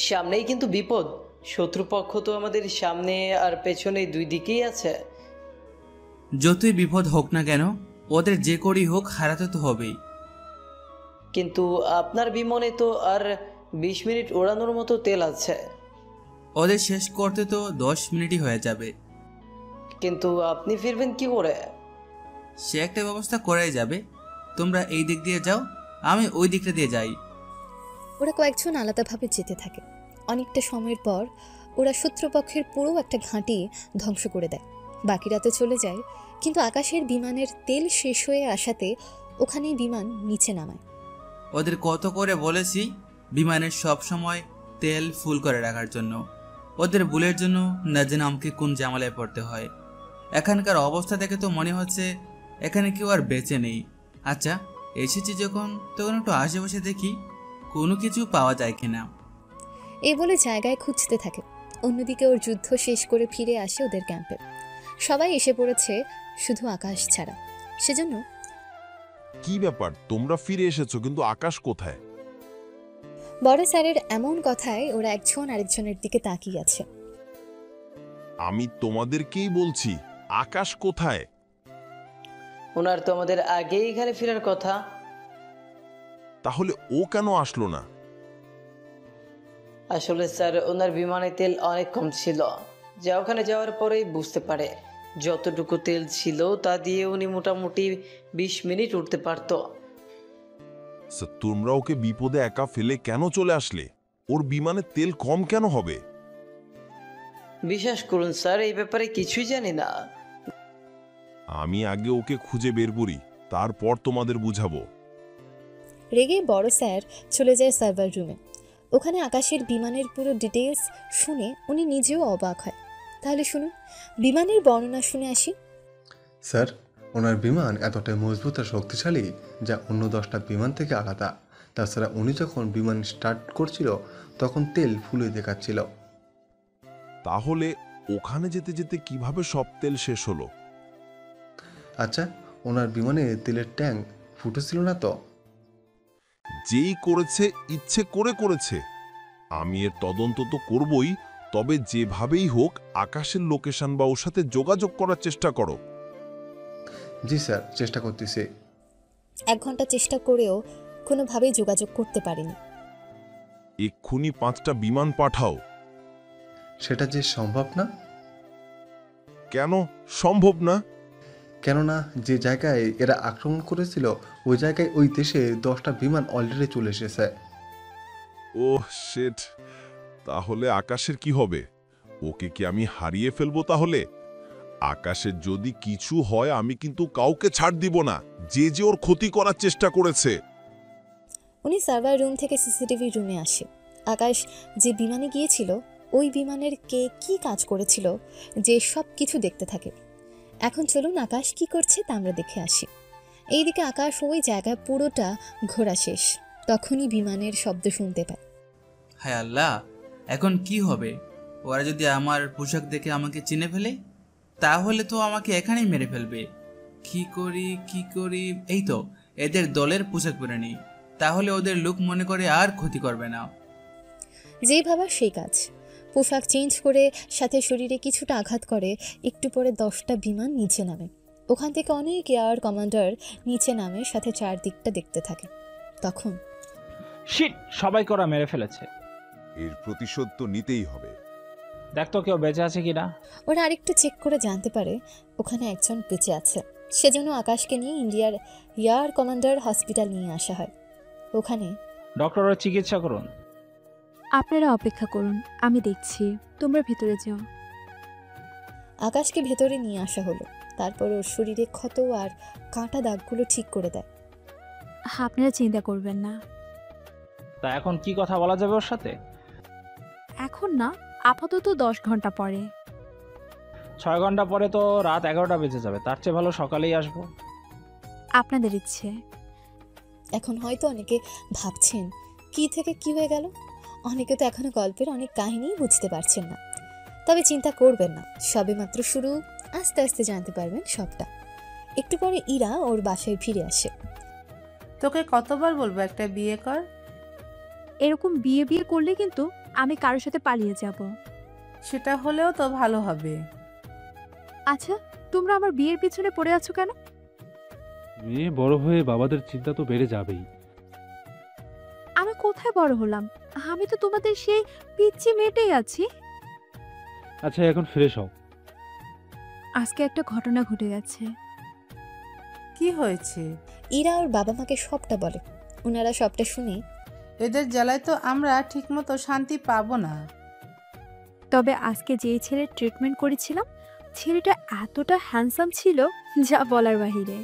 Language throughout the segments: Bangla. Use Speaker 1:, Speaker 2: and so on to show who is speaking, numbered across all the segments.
Speaker 1: সামনেই কিন্তু বিপদ। শত্রুপক্ষ তো আমাদের সামনে আর পেছনে দুই দিকেই আছে।
Speaker 2: যতই বিপদ হোক না কেন, ওদের যে করেই হোক হারাতে তো হবেই।
Speaker 1: কিন্তু আপনার বিমানে তো আর 20 মিনিট ওড়ানোর মতো তেল আছে।
Speaker 2: ওদের শেষ করতে তো 10 মিনিটই হয়ে যাবে।
Speaker 1: কিন্তু আপনি ফিরবেন কি করে?
Speaker 2: সে একটা ব্যবস্থা করাই যাবে। তোমরা এই দিক দিয়ে যাও, আমি ওই দিকটা দিয়ে যাই।
Speaker 3: ওরা কয়েকজন আলাদাভাবে যেতে থাকে। অনেকটা সময়ের পর ওরা শত্রুপক্ষের পুরো একটা ঘাঁটি ধ্বংস করে দেয়। বাকিরা তো চলে যায়, কিন্তু আকাশের বিমানের তেল শেষ হয়ে আসাতে ওখানেই বিমান নিচে নামায়।
Speaker 2: ওদের কত করে বলেছি বিমানের সব সময় তেল ফুল করে রাখার জন্য। ওদের ভুলের জন্য না যেন আমাকে কোন জামালায় পড়তে হয়। এখানকার অবস্থা দেখে তো মনে হচ্ছে এখানে কেউ আর বেঁচে নেই। আচ্ছা, এসেছি যখন তখন একটু আশেপাশে দেখি কোনো কিছু পাওয়া যায় কিনা।
Speaker 3: এই বলে জায়গায় খুঁজতে থাকে। অন্যদিকে ওর যুদ্ধ শেষ করে ফিরে আসে ওদের ক্যাম্পে। সবাই এসে পড়েছে, শুধু আকাশ ছাড়া। সেজন্য
Speaker 4: কি ব্যাপার, তোমরা ফিরে এসেছো কিন্তু আকাশ কোথায়?
Speaker 3: বড় স্যারের এমন কথায় ওরা একজন আরেকজনের দিকে তাকিয়ে আছে।
Speaker 4: আমি তোমাদেরকেই বলছি, আকাশ কোথায়?
Speaker 1: ওনার তো আমাদের আগেই এখানে ফেরার কথা।
Speaker 4: তাহলে ও কেন আসলো না?
Speaker 1: আসলে স্যার, ওনার বিমানে তেল অনেক কম ছিল, যা ওখানে যাওয়ার পরেই বুঝতে পারে। যতটুকু তেল ছিল তা দিয়ে উনি মোটামুটি 20 মিনিট উঠতে পারত।
Speaker 4: তোমরা ওকে বিপদে একা ফেলে কেন চলে আসলে? ওর বিমানে তেল কম কেন হবে?
Speaker 1: বিশ্বাস করুন স্যার, এই ব্যাপারে কিছুই জানি না।
Speaker 4: আমি আগে ওকে খুঁজে বের করি, তারপর তোমাদের বুঝাবো।
Speaker 3: রেগে বড় স্যার চলে যায় সার্ভার রুমে। ওখানে আকাশের বিমানের পুরো ডিটেলস শুনে উনি নিজেও অবাক হয়। তাহলে শুনুন, বিমানের বর্ণনা শুনে আসি।
Speaker 5: স্যার, ওনার বিমান এতটাই মজবুত আর শক্তিশালী যা অন্য 10টা বিমান থেকে আলাদা। তাছাড়া উনি যখন বিমান স্টার্ট করছিল তখন তেল ফুলে দেখাচ্ছিল।
Speaker 4: তাহলে ওখানে যেতে যেতে কিভাবে সব তেল শেষ হলো?
Speaker 5: আচ্ছা, ওনার বিমানে তেলের ট্যাঙ্ক ফুটেছিল না তো?
Speaker 4: যেই করেছে ইচ্ছে করে করেছে। আমি এর তদন্ত তো করবই, তবে যেভাবেই হোক আকাশের লোকেশন বা ওর সাথে যোগাযোগ করার চেষ্টা করো।
Speaker 5: জি স্যার, চেষ্টা করতেছি।
Speaker 3: 1 ঘন্টা চেষ্টা করেও কোনোভাবেই যোগাযোগ করতে পারিনি।
Speaker 4: এক্ষুনি 5টা বিমান পাঠাও।
Speaker 5: সেটা যে সম্ভব না।
Speaker 4: কেন সম্ভব না?
Speaker 5: কেননা যে জায়গায় এরা আক্রমণ করেছিল ওই জায়গায় ওই দেশে 10টা বিমান অলরেডি চলে এসেছে।
Speaker 4: ওহ শিট, তাহলে আকাশের কি হবে? ওকে কি আমি হারিয়ে ফেলবো? তাহলে আকাশের যদি কিছু হয় আমি কিন্তু কাউকে ছাড় দিব না, যে যে ওর ক্ষতি করার চেষ্টা করেছে।
Speaker 3: উনি সার্ভার রুম থেকে সিসিটিভি রুমে আসে। আকাশ যে বিমানে গিয়েছিল ওই বিমানের কে কি কাজ করেছিল যে সব কিছু দেখতে থাকে। এখন চলুন আকাশ কি করছে তা আমরা দেখে আসি। এইদিকে আকাশ ওই জায়গায় পুরোটা ঘোরা শেষ, তখনই বিমানের শব্দ শুনতে পায়।
Speaker 2: হায় আল্লাহ, এখন কি হবে? ওরা যদি আমার পোশাক দেখে আমাকে চিনে ফেলে তাহলে তো আমাকে এখানেই মেরে ফেলবে। কি করি? এই তো, এদের দলের পোশাক পরে নিই, তাহলে ওদের লোক মনে করে আর ক্ষতি করবে না।
Speaker 3: যেই ভাবা সেই কাজ। পোশাক চেঞ্জ করে সাথে শরীরে কিছুটা আঘাত করে। একটু পরে 10টা বিমান নিচে নামে। ওখান থেকে অনেক এয়ার কমান্ডার নিচে নামে, সাথে চারদিকটা দেখতে থাকে। তখন
Speaker 6: শিট, সবাইকে ওরা মেরে ফেলেছে।
Speaker 4: এর প্রতিশোধ তো নিতেই হবে।
Speaker 6: দেখ তো কেউ বেঁচে আছে কিনা।
Speaker 3: ওরা আরেকটু চেক করে জানতে পারে ওখানে একজন বেঁচে আছে। সেজন্য আকাশকে নিয়ে ইন্ডিয়ার এয়ার কমান্ডার হসপিটাল নিয়ে আসা হয়। ওখানে
Speaker 6: ডক্টরের চিকিৎসা করুন।
Speaker 7: আপনারা অপেক্ষা করুন, আমি দেখছি। তোমরা ভেতরে যাও।
Speaker 3: আকাশকে ভেতরে নিয়ে আসা হলো। তারপর ওর শরীরে ক্ষত আর কাটা দাগগুলো ঠিক করে দেয়।
Speaker 7: আপনারা চিন্তা করবেন না।
Speaker 6: তা এখন কি কথা বলা যাবে ওর সাথে?
Speaker 7: এখন না, আপাতত 10 ঘন্টা পরে।
Speaker 6: 6 ঘন্টা পরে তো রাত 11টা বেজে যাবে, তার চেয়ে ভালো সকালেই আসবো।
Speaker 7: আপনাদের ইচ্ছে।
Speaker 3: এখন হয়তো অনেকে ভাবছেন কি থেকে কি হয়ে গেল। অনেকে তো এখনো গল্পের অনেক কাহিনী বুঝতে পারছেন না। তবে চিন্তা করবেন না, সবে মাত্র শুরু, আস্তে আস্তে জানতে পারবেন সবটা। একটু পরে ইরা ওর বাসায় ফিরে আসে।
Speaker 8: তোকে কতবার বলবো একটা বিয়ে কর?
Speaker 7: এরকম বিয়ে বিয়ে করলে কিন্তু আমি কারোর সাথে পালিয়ে যাব।
Speaker 8: সেটা হলেও তো ভালো হবে।
Speaker 7: আচ্ছা, তোমরা আমার বিয়ের পিছনে পড়ে আছো কেন?
Speaker 6: মেয়ে বড় হয়ে বাবাদের চিন্তা তো বেড়ে যাবেই।
Speaker 7: আমি কোথায় বড় হলাম? আমি তো তোমাদের সেই পিচ্চি মেয়েটাই আছি।
Speaker 6: আচ্ছা, এখন ফ্রেশ হও।
Speaker 7: আজকে একটা ঘটনা ঘটে গেছে।
Speaker 8: কি হয়েছে?
Speaker 3: ইরা ওর বাবা মাকে সবটা বলে। ওনারা সবটা শুনে
Speaker 8: এদের জ্বালায় তো আমরা ঠিকমতো শান্তি পাবো না।
Speaker 7: তবে আজকে যেই ছেলের ট্রিটমেন্ট করেছিলাম, ছেলেটা এতটা হ্যান্ডসাম ছিল যা বলার বাহিরে।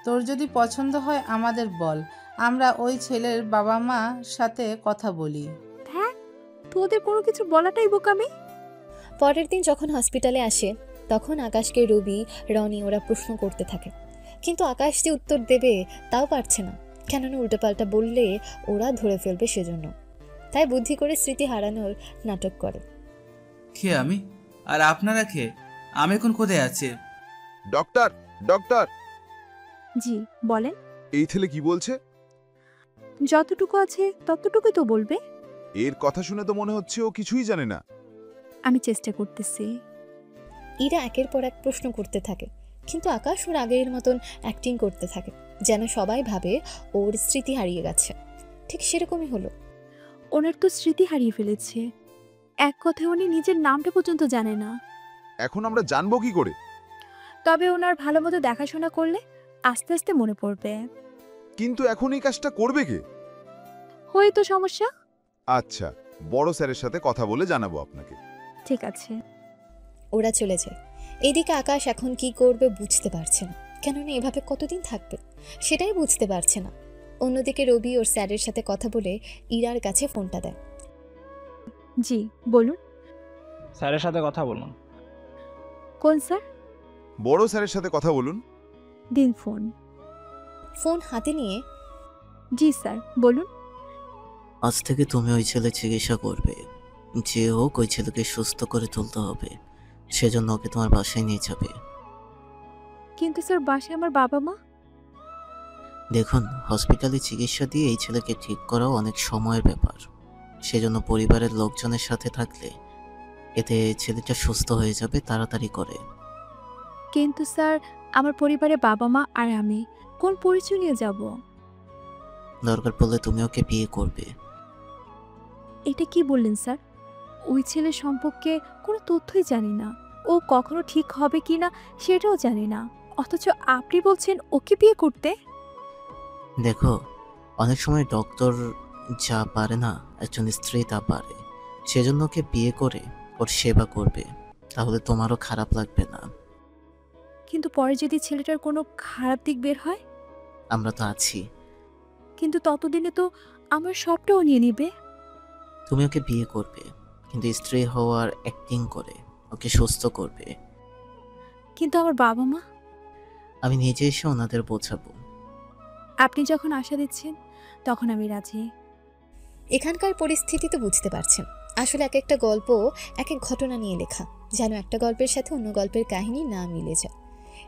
Speaker 8: তোর যদি পছন্দ হয় আমাদের বল, আমরা ওই ছেলের বাবা মার সাথে কথা বলি।
Speaker 7: হ্যাঁ, তোদের কোনো কিছু বলাটাই বোকামি।
Speaker 3: পরের দিন যখন হসপিটালে আসে তখন আকাশকে রবি, রনি ওরা প্রশ্ন করতে থাকে, কিন্তু আকাশ যে উত্তর দেবে তাও পারছে না, কেননা উল্টোপাল্টা বললে ওরা ধরে ফেলবে সেজন্য। তাই বুদ্ধি করে স্মৃতি হারানোর নাটক করে।
Speaker 2: কে আমি? আর আপনারা কে? আমি এখন কোথায় আছি?
Speaker 9: ডক্টর, ডক্টর,
Speaker 7: জি বলেন।
Speaker 9: এই ছেলে কি বলছে?
Speaker 7: যতটুকু আছে ততটুকুই তো বলবে।
Speaker 9: এর কথা শুনে তো মনে হচ্ছে ও কিছুই জানে না।
Speaker 7: আমি চেষ্টা করতেছি।
Speaker 3: ইরা একের পর এক প্রশ্ন করতে থাকে, কিন্তু আকাশ ওর আগের মতন অ্যাক্টিং করতে থাকে, যেন সবাই ভাবে ওর স্মৃতি হারিয়ে গেছে। ঠিক সেরকমই হলো।
Speaker 7: ওনার তো স্মৃতি হারিয়ে ফেলেছে। এক কথায় উনি নিজের নামটা পর্যন্ত জানে না।
Speaker 9: এখন আমরা জানবো কি করে?
Speaker 7: তবে ওনার ভালো মতো দেখাশোনা করলে আস্তে আস্তে মনে পড়বে।
Speaker 9: কিন্তু এখন এই কাজটা করবে কে?
Speaker 7: হয়তো সমস্যা।
Speaker 9: আচ্ছা, বড় স্যারের সাথে কথা বলে জানাবো আপনাকে।
Speaker 7: ঠিক আছে।
Speaker 3: ওরা চলে যায়। এদিকে আকাশ এখন কি করবে বুঝতে পারছে না, কেননা এভাবে কতদিন থাকবে সেটাই বুঝতে পারছে না। অন্যদিকে রবি ওর স্যারের সাথে কথা বলে ইরার কাছে ফোনটা দেয়।
Speaker 7: জি বলুন।
Speaker 6: স্যারের সাথে কথা বলুন।
Speaker 7: কোন স্যার?
Speaker 9: বড় স্যারের সাথে কথা বলুন।
Speaker 7: দিন ফোন।
Speaker 3: ফোন হাতে নিয়ে
Speaker 7: জি স্যার বলুন।
Speaker 10: আজ থেকে তুমি ওই ছেলে চিকিৎসা করবে, যে হোক ওই ছেলেকে সুস্থ করে তুলতে হবে, সেজন্য ওকে তোমার বাসায় নিয়ে যাবে।
Speaker 7: কিন্তু স্যার বাসায় আমার বাবা মা।
Speaker 10: দেখুন, হসপিটালে চিকিৎসা দিয়ে এই ছেলেকে ঠিক করাও অনেক সময়ের ব্যাপার, সেজন্য পরিবারের লোকজনের সাথে থাকলে এতে ছেলেটা সুস্থ হয়ে যাবে তাড়াতাড়ি করে।
Speaker 7: কিন্তু স্যার আমার পরিবারে বাবা মা আর আমি কোন পরিচয় নিয়ে যাব?
Speaker 10: দরকার পড়লে তুমি ওকে বিয়ে করবে।
Speaker 7: এটা কি বললেন স্যার? ওই ছেলের সম্পর্কে কোনো তথ্যই জানি না, ও কখনো ঠিক হবে কি না সেটাও জানি না, অথচ আপনি বলছেন ওকে বিয়ে করতে।
Speaker 10: দেখো, অনেক সময় ডক্টর যা পারে না একজন স্ত্রী তা পারে, সেজন্য ওকে বিয়ে করে ওর সেবা করবে, তাহলে তোমারও খারাপ লাগবে না।
Speaker 7: কিন্তু পরে যদি ছেলেটার কোনো খারাপ দিক বের হয়?
Speaker 10: আমরা তো আছি।
Speaker 7: কিন্তু ততদিনে তো আমার সবটাও নিয়ে নিবে।
Speaker 10: তুমি ওকে বিয়ে করবে, কিন্তু স্ত্রী হওয়ার অ্যাক্টিং করে ওকে সুস্থ করবে।
Speaker 7: কিন্তু আমার বাবা মা?
Speaker 10: আমি নিজে এসে ওনাদের বোঝাবো।
Speaker 7: আপনি যখন আশা দিচ্ছেন তখন আমি রাজি।
Speaker 3: এখানকার পরিস্থিতি তো বুঝতে পারছেন, আসলে এক একটা গল্প এক এক ঘটনা নিয়ে লেখা, যেন একটা গল্পের সাথে অন্য গল্পের কাহিনী না মিলে যায়।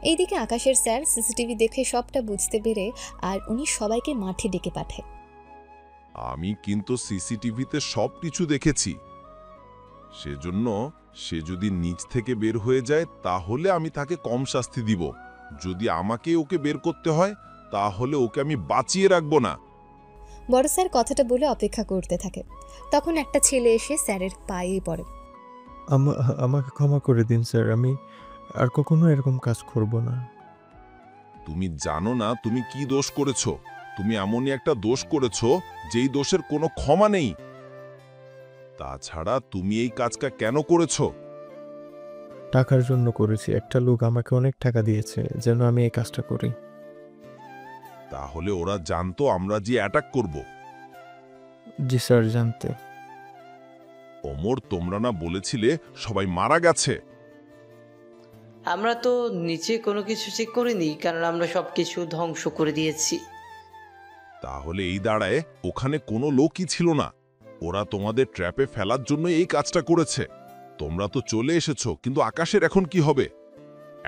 Speaker 3: এইদিকে আকাশের স্যার সিসিটিভি দেখে সবটা বুঝতে পেরে আর উনি সবাইকে মাঠে ডেকে পাঠায়।
Speaker 4: আমি কিন্তু সিসিটিভিতে সব কিছু দেখেছি, সেজন্য সে যদি নিজ থেকে বের হয়ে যায় তাহলে আমি তাকে কম শাস্তি দিব। যদি আমাকে ওকে বের করতে হয় তাহলে ওকে আমি বাঁচিয়ে রাখবো না।
Speaker 3: বড় স্যার কথাটা বলে অপেক্ষা করতে থাকে, তখন একটা ছেলে এসে স্যারের পায়ে পড়ে।
Speaker 11: আমাকে ক্ষমা করে দিন স্যার, আমি আর কখনো এরকম কাজ করব না।
Speaker 4: তুমি জানো না তুমি কি দোষ করেছো? তুমি এমনই একটা দোষ করেছো যেই দোষের কোনো ক্ষমা নেই। তাছাড়া তুমি এই কাজটা কেন করেছো?
Speaker 11: টাকার জন্য করেছি। একটা লোক আমাকে অনেক টাকা দিয়েছে যেন আমি এই কাজটা করি।
Speaker 4: তাহলে ওরা জানতো আমরা যে অ্যাটাক করব?
Speaker 11: জি স্যার, জানতে।
Speaker 4: ওমর, তোমরা না বলেছিলে সবাই মারা গেছে?
Speaker 1: আমরা তো নিচে কোনো কিছু চেক করিনি, কারণ আমরা সব কিছু ধ্বংস করে দিয়েছি।
Speaker 4: তাহলে এই দাঁড়ায় ওখানে কোনো লোকই ছিল না। ওরা তোমাদের ট্র্যাপে ফেলার জন্য এই কাজটা করেছে। তোমরা তো চলে এসেছো, কিন্তু আকাশের এখন কি হবে?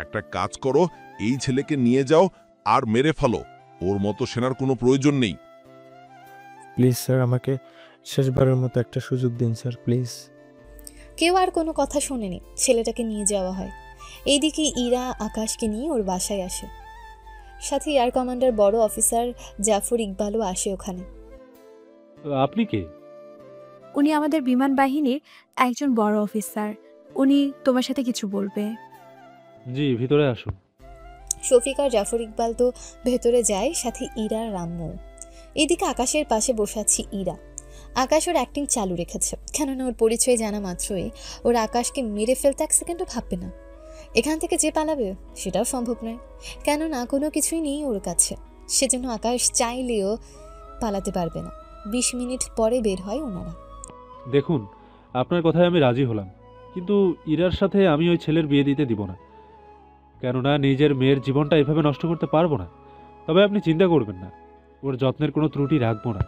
Speaker 4: একটা কাজ করো, এই ছেলেকে নিয়ে যাও আর মেরে ফেলো, ওর মতো সেনার কোনো প্রয়োজন নেই।
Speaker 11: প্লিজ স্যার, আমাকে শেষবারের মতো একটা সুযোগ দিন স্যার, প্লিজ।
Speaker 3: কেউ আর কোনো কথা শোনেনি, ছেলেটাকে নিয়ে যাওয়া হয়। এইদিকে ইরা আকাশকে নিয়ে ওর বাসায় আসে। সাথে এয়ার কমান্ডার বড় অফিসার জাফর ইকবালও আসে ওখানে।
Speaker 6: আপনি কে?
Speaker 7: উনি আমাদের বিমান বাহিনীর একজন বড় অফিসার। উনি তোমার সাথে কিছু বলবে।
Speaker 6: জি, ভিতরে আসুন।
Speaker 3: শফিক আর জাফর ইকবাল তো ভেতরে যায়, সাথে ইরা রাম্মু। এদিকে আকাশের পাশে বসে আছে ইরা। আকাশ ওর অ্যাক্টিং চালু রেখেছে, কেননা ওর পরিচয় জানা মাত্রই ওর আকাশকে মেরে ফেলতে এক সেকেন্ডও ভাববে না। এখান থেকে যে পালাবে সেটাও সম্ভব নয়, কেননা কোনো কিছুই নেই ওর কাছে। সেজন্য আকাশ চাইলেও পালাতে পারবে না। 20 মিনিট পরে বের হয় ওনারা।
Speaker 6: দেখুন, আপনার কথায় আমি রাজি হলাম, কিন্তু ইরার সাথে আমি ওই ছেলের বিয়ে দিতে দিব না, কেননা নিজের মেয়ের জীবনটা এভাবে নষ্ট করতে পারবো না। তবে আপনি চিন্তা করবেন না, ওর যত্নের কোনো ত্রুটি রাখবো না।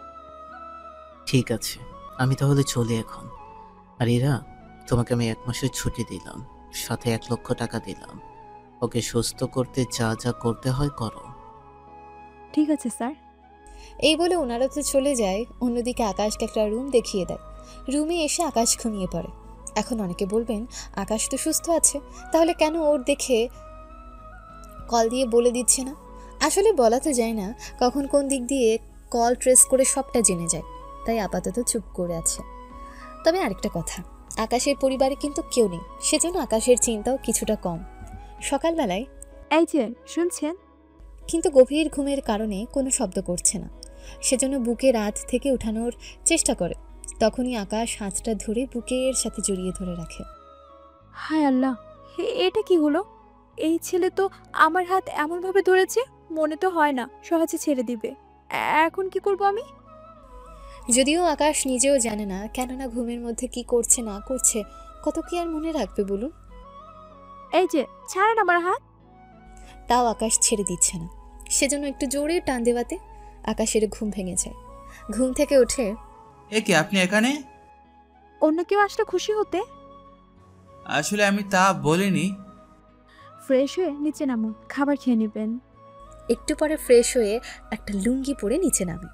Speaker 10: ঠিক আছে, আমি তাহলে চলি এখন। আর এরা, তোমাকে আমি 1 মাসের ছুটি দিলাম, সাথে 1 লক্ষ টাকা দিলাম। ওকে সুস্থ করতে যা যা করতে হয় করো।
Speaker 7: ঠিক আছে স্যার।
Speaker 3: এই বলে ওনারা তো চলে যায়। অন্যদিকে আকাশকে একটা রুম দেখিয়ে দেয়। রুমে এসে আকাশ ঘুমিয়ে পড়ে। এখন অনেকে বলবেন আকাশ তো সুস্থ আছে, তাহলে কেন ওর দেখে কল দিয়ে বলে দিচ্ছে না? আসলে বলা তো যায় না কখন কোন দিক দিয়ে কল ট্রেস করে সবটা জেনে যায়, তাই আপাতত চুপ করে আছে। তবে আরেকটা কথা, আকাশের পরিবারে কিন্তু কেউ নেই, সেজন্য আকাশের চিন্তাও কিছুটা কম। সকালবেলায়
Speaker 7: এই যে শুনছেন,
Speaker 3: কিন্তু গভীর ঘুমের কারণে কোনো শব্দ করছে না, সেজন্য বুকে রাত থেকে উঠানোর চেষ্টা করে। তখনই আকাশ হাতটা ধরে বুকের সাথে জড়িয়ে ধরে রাখে।
Speaker 7: হায় আল্লাহ, এটা কি হলো? এই ছেলে তো আমার হাত এমনভাবে ধরেছে, মনে তো হয় না সহজে ছেড়ে দিবে। এখন কি করব আমি?
Speaker 3: যদিও আকাশ নিজেও জানে না, কেননা ঘুমের মধ্যে কি করছে না করছে কত কি আর মনে রাখবে বলুন।
Speaker 7: এই যে ছাড়েন আমার হাত।
Speaker 3: তাও আকাশ ছেড়ে দিচ্ছে না, সেজন্য একটু জোরে টান দেওয়াতে আকাশের ঘুম ভেঙে যায়। ঘুম থেকে উঠে,
Speaker 2: এ কি আপনি এখানে?
Speaker 7: অন্য কেউ আসলে খুশি হতে।
Speaker 2: আসলে আমি তা বলিনি।
Speaker 7: ফ্রেশ হয়ে নিচে নামুন, খাবার খেয়ে নেবেন।
Speaker 3: একটু পরে ফ্রেশ হয়ে একটা লুঙ্গি পরে নিচে নামে।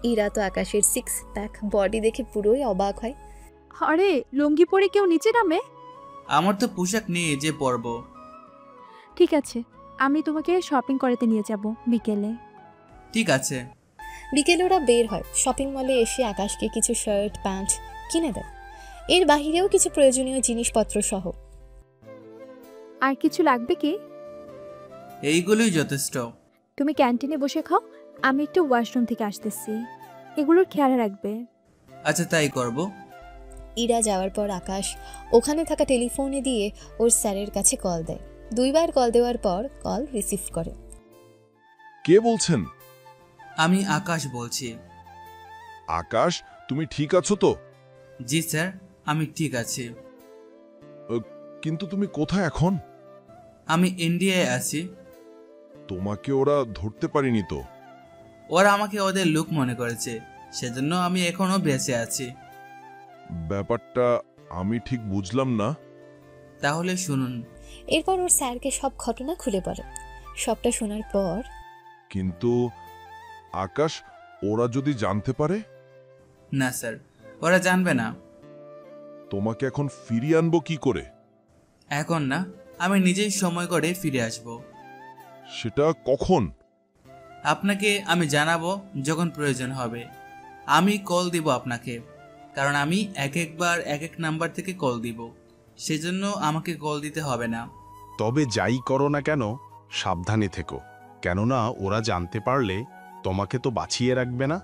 Speaker 3: ইরা তো আকাশের 6 প্যাক বডি দেখে পুরোই অবাক হয়।
Speaker 7: আরে, লুঙ্গি পরে কেউ নিচে নামে?
Speaker 2: আমার তো পোশাক নেই যে পরবো।
Speaker 7: ঠিক আছে, আমি তোমাকে শপিং করাতে নিয়ে যাব বিকেলে।
Speaker 2: ঠিক আছে।
Speaker 3: বিকেলে ওরা বের হয়। শপিং মলে এসে আকাশকে কিছু শার্ট প্যান্ট কিনে দেয়, এর বাহিরেও কিছু প্রয়োজনীয় জিনিসপত্র সহ।
Speaker 7: আর কিছু লাগবে কি?
Speaker 2: এইগুলোই যথেষ্ট।
Speaker 7: তুমি ক্যান্টিনে বসে খাও, আমি একটু ওয়াশরুম থেকে আসতেছি। এগুলোর খেয়াল রাখবে।
Speaker 2: আচ্ছা, তাই করব।
Speaker 3: ইরা যাওয়ার পর আকাশ ওখানে থাকা টেলিফোনে দিয়ে ওর স্যারের কাছে কল দেয়। 2 বার কল দেওয়ার পর কল রিসিভ করে।
Speaker 4: কে বলছেন?
Speaker 2: আমি আকাশ বলছি।
Speaker 4: আকাশ, তুমি ঠিক আছো তো?
Speaker 2: জি স্যার, আমি ঠিক আছি।
Speaker 4: কিন্তু তুমি কোথায় এখন?
Speaker 2: আমি ইন্ডিয়ায় আছি।
Speaker 4: তোমাকে ওরা ধরতে পারিনি তো?
Speaker 2: ওরা আমাকে ওদের লোক মনে করেছে, সেজন্য আমি এখনো বেঁচে আছি।
Speaker 4: ব্যাপারটা আমি ঠিক বুঝলাম না।
Speaker 2: তাহলে শুনুন।
Speaker 3: এরপর ওর স্যারকে সব ঘটনা খুলে বলে। সবটা শোনার পর,
Speaker 4: কিন্তু আকাশ, ওরা যদি জানতে পারে?
Speaker 2: না স্যার, ওরা জানবে না।
Speaker 4: তোমাকে এখন ফিরিয়ে আনবো কি করে?
Speaker 2: এখন না, আমি নিজেই সময় করে ফিরে আসব।
Speaker 4: সেটা কখন?
Speaker 2: আপনাকে আমি জানাবো যখন প্রয়োজন হবে। আমি কল দিব আপনাকে, কারণ আমি একবার এক নাম্বার থেকে কল দিব, সেজন্য আমাকে কল দিতে হবে না।
Speaker 12: তবে যাই করো না কেন, সাবধানে থেকো, কেননা ওরা জানতে পারলে তোমাকে তো বাঁচিয়ে রাখবে না,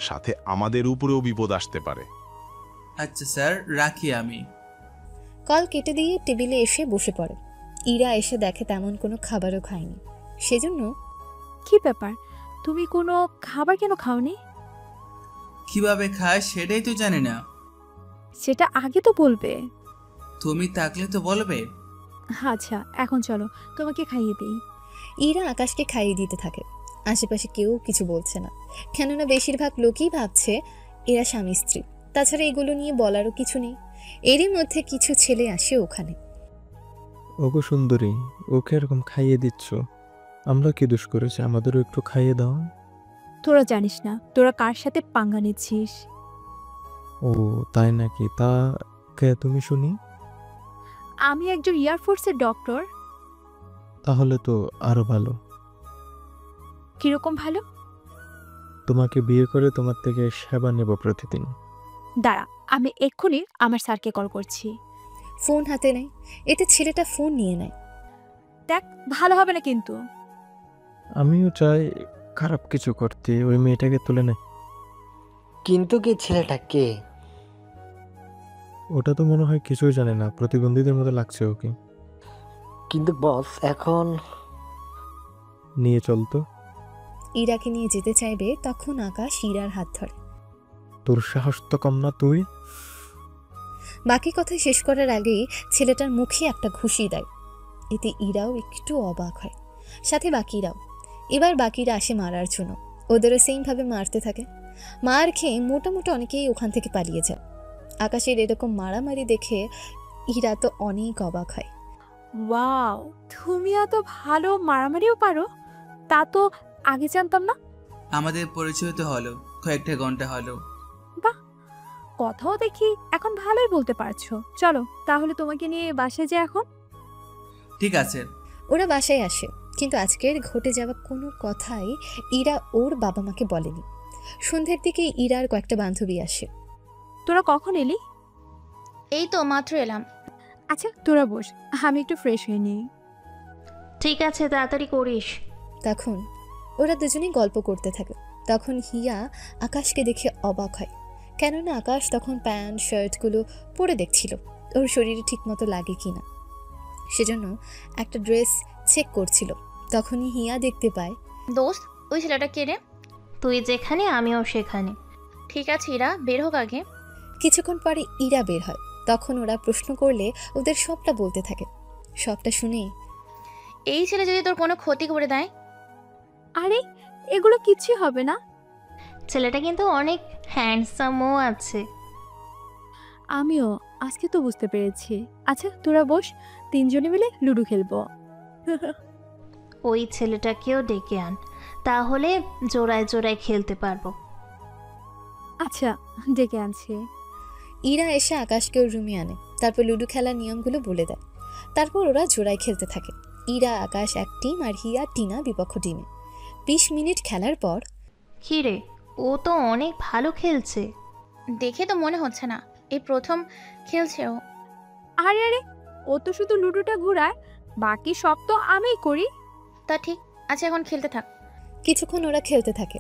Speaker 12: সাথে আমাদের উপরেও বিপদ আসতে পারে।
Speaker 2: আচ্ছা স্যার, রাখি আমি।
Speaker 3: কল কেটে দিয়ে টেবিলে এসে বসে পড়ে। ইরা এসে দেখে তেমন কোনো খাবারও খায়নি, সেজন্য,
Speaker 7: কি ব্যাপার, তুমি কোনো খাবার কেন খাওনি?
Speaker 2: কিভাবে খায় সেটাই তো জানি না।
Speaker 7: সেটা আগে তো বলবে।
Speaker 2: তুমি থাকলে তো বলবে।
Speaker 7: আচ্ছা, এখন চলো তোমাকে খাইয়ে দিই।
Speaker 3: ইরা আকাশকে খাইয়ে দিতে থাকে। আশেপাশে কেউ কিছু বলছে না, কেননা বেশিরভাগ লোকই ভাবছে এরা স্বামী স্ত্রী। তাছাড়া এগুলো নিয়ে বলারও কিছু নেই। এরই মধ্যে কিছু ছেলে আসে ওখানে।
Speaker 11: ওগো সুন্দরী, ওকে এরকম খাইয়ে দিচ্ছ? আমরা কি দোষ করেছি? আমাদেরও একটু খাইয়ে দাও।
Speaker 7: তোরা জানিস না তোরা কার সাথে পাঙ্গা নিচ্ছিস।
Speaker 11: ও তাই নাকি? তা কে তুমি শুনি?
Speaker 7: আমি একজন এয়ারফোর্সের ডক্টর।
Speaker 11: তাহলে তো আরো ভালো।
Speaker 7: কিরকম ভালো?
Speaker 11: তোমাকে বিয়ে করে তোমার থেকে সেবা নেব প্রতিদিন।
Speaker 7: দাঁড়া, আমি এক্ষুনি আমার স্যারকে কল করছি।
Speaker 3: ফোন হাতে নেয়, এতে ছেলেটা ফোন নিয়ে নেয়।
Speaker 7: দেখ, ভালো হবে না কিন্তু।
Speaker 11: আমিও চাই খারাপ কিছু করতে, ওই মেয়েটাকে তুলে নেয়।
Speaker 1: কিন্তু কি ছেলেটা কে?
Speaker 11: ওটা তো মনে হয় কিছুই জানে না, প্রতিবন্ধীদের মতো লাগছে ওকে।
Speaker 1: কিন্তু বস, এখন
Speaker 11: নিয়ে চলতো।
Speaker 3: ইরাকে নিয়ে যেতে চাইবে, তখন আকাশ ইরার হাত ধরে।
Speaker 11: তোর সাহস তো কম না তুই।
Speaker 3: বাকি কথা শেষ করার আগেই ছেলেটার মুখে একটা ঘুষি দেয়। এতে ইরাও একটু অবাক হয়, সাথে বাকিরাও। এবার বাকিরা আসে মারার জন্য, ওদেরও সেমভাবে মারতে থাকে। মার খেয়ে মোটামুটি অনেকেই ওখান থেকে পালিয়ে যায়। আকাশের এরকম মারামারি দেখে ইরা তো অনেক অবাক হয়।
Speaker 7: ওয়াও, তুমি এত ভালো মারামারিও পারো? তা তো আগে জানতাম না।
Speaker 2: আমাদের পরিচয় তো হলো, কয়েকটা ঘন্টা হলো।
Speaker 7: বাহ, কথাও দেখি এখন ভালোই বলতে পারছো। চলো তাহলে তোমাকে নিয়ে বাসায় যাই এখন।
Speaker 2: ঠিক আছে।
Speaker 3: ওরা বাসায় আসে, কিন্তু আজকের ঘটে যাওয়া কোনো কথাই ইরা ওর বাবা মাকে বলেনি। সন্ধ্যের দিকে ইরার কয়েকটা বান্ধবী আসে।
Speaker 7: তোরা কখন এলি?
Speaker 13: এই তো মাত্র এলাম।
Speaker 7: আচ্ছা তোরা বস, আমি একটু ফ্রেশ হয়ে নিই।
Speaker 13: ঠিক আছে, তাড়াতাড়ি করিস।
Speaker 3: তখন ওরা দুজনেই গল্প করতে থাকে। তখন হিয়া আকাশকে দেখে অবাক হয়, কেননা আকাশ তখন প্যান্ট শার্টগুলো পরে দেখছিল ওর শরীরে ঠিকমতো লাগে কিনা। সেজন্য একটা ড্রেস চেক করছিল। তখনই হিয়া দেখতে পায়,
Speaker 13: দোস্ত, ওই ছেলেটা কে রে? তুই যেখানে আমিও সেখানে। ঠিক আছে ইরা, বের হোক আগে।
Speaker 3: কিছুক্ষণ পরে ইরা বের হয়। তখন ওরা প্রশ্ন করলে ওদের সবটা বলতে থাকে। সবটা শুনে,
Speaker 13: এই ছেলে যদি তোর কোনো ক্ষতি করে দেয়?
Speaker 7: আরে এগুলো কিছুই হবে না।
Speaker 13: ছেলেটা কিন্তু অনেক হ্যান্ডসামও আছে।
Speaker 7: আমিও আজকে তো বুঝতে পেরেছি। আচ্ছা তোরা বস, তিনজনে মিলে লুডো খেলবো।
Speaker 13: ওই ছেলেটাকেও ডেকে আন, তাহলে জোড়ায় জোড়ায় খেলতে পারবো।
Speaker 7: আচ্ছা ডেকে আনছি।
Speaker 3: ইরা এসে আকাশকে ওর রুমে আনে, তারপর লুডো খেলার নিয়মগুলো বলে দেয়। তারপর ওরা জোড়ায় খেলতে থাকে। ইরা আকাশ এক টিম আর হিয়া টিনা বিপক্ষ টিমে। 20 মিনিট খেলার পর,
Speaker 13: কি রে, ও তো অনেক ভালো খেলছে। দেখে তো মনে হচ্ছে না, এই প্রথম খেলছে ও।
Speaker 7: আরে আরে, ও তো শুধু লুডোটা ঘুরায়, বাকি সব তো আমিই করি।
Speaker 13: তা ঠিক আছে, এখন খেলতে থাক।
Speaker 3: কিছুক্ষণ ওরা খেলতে থাকে।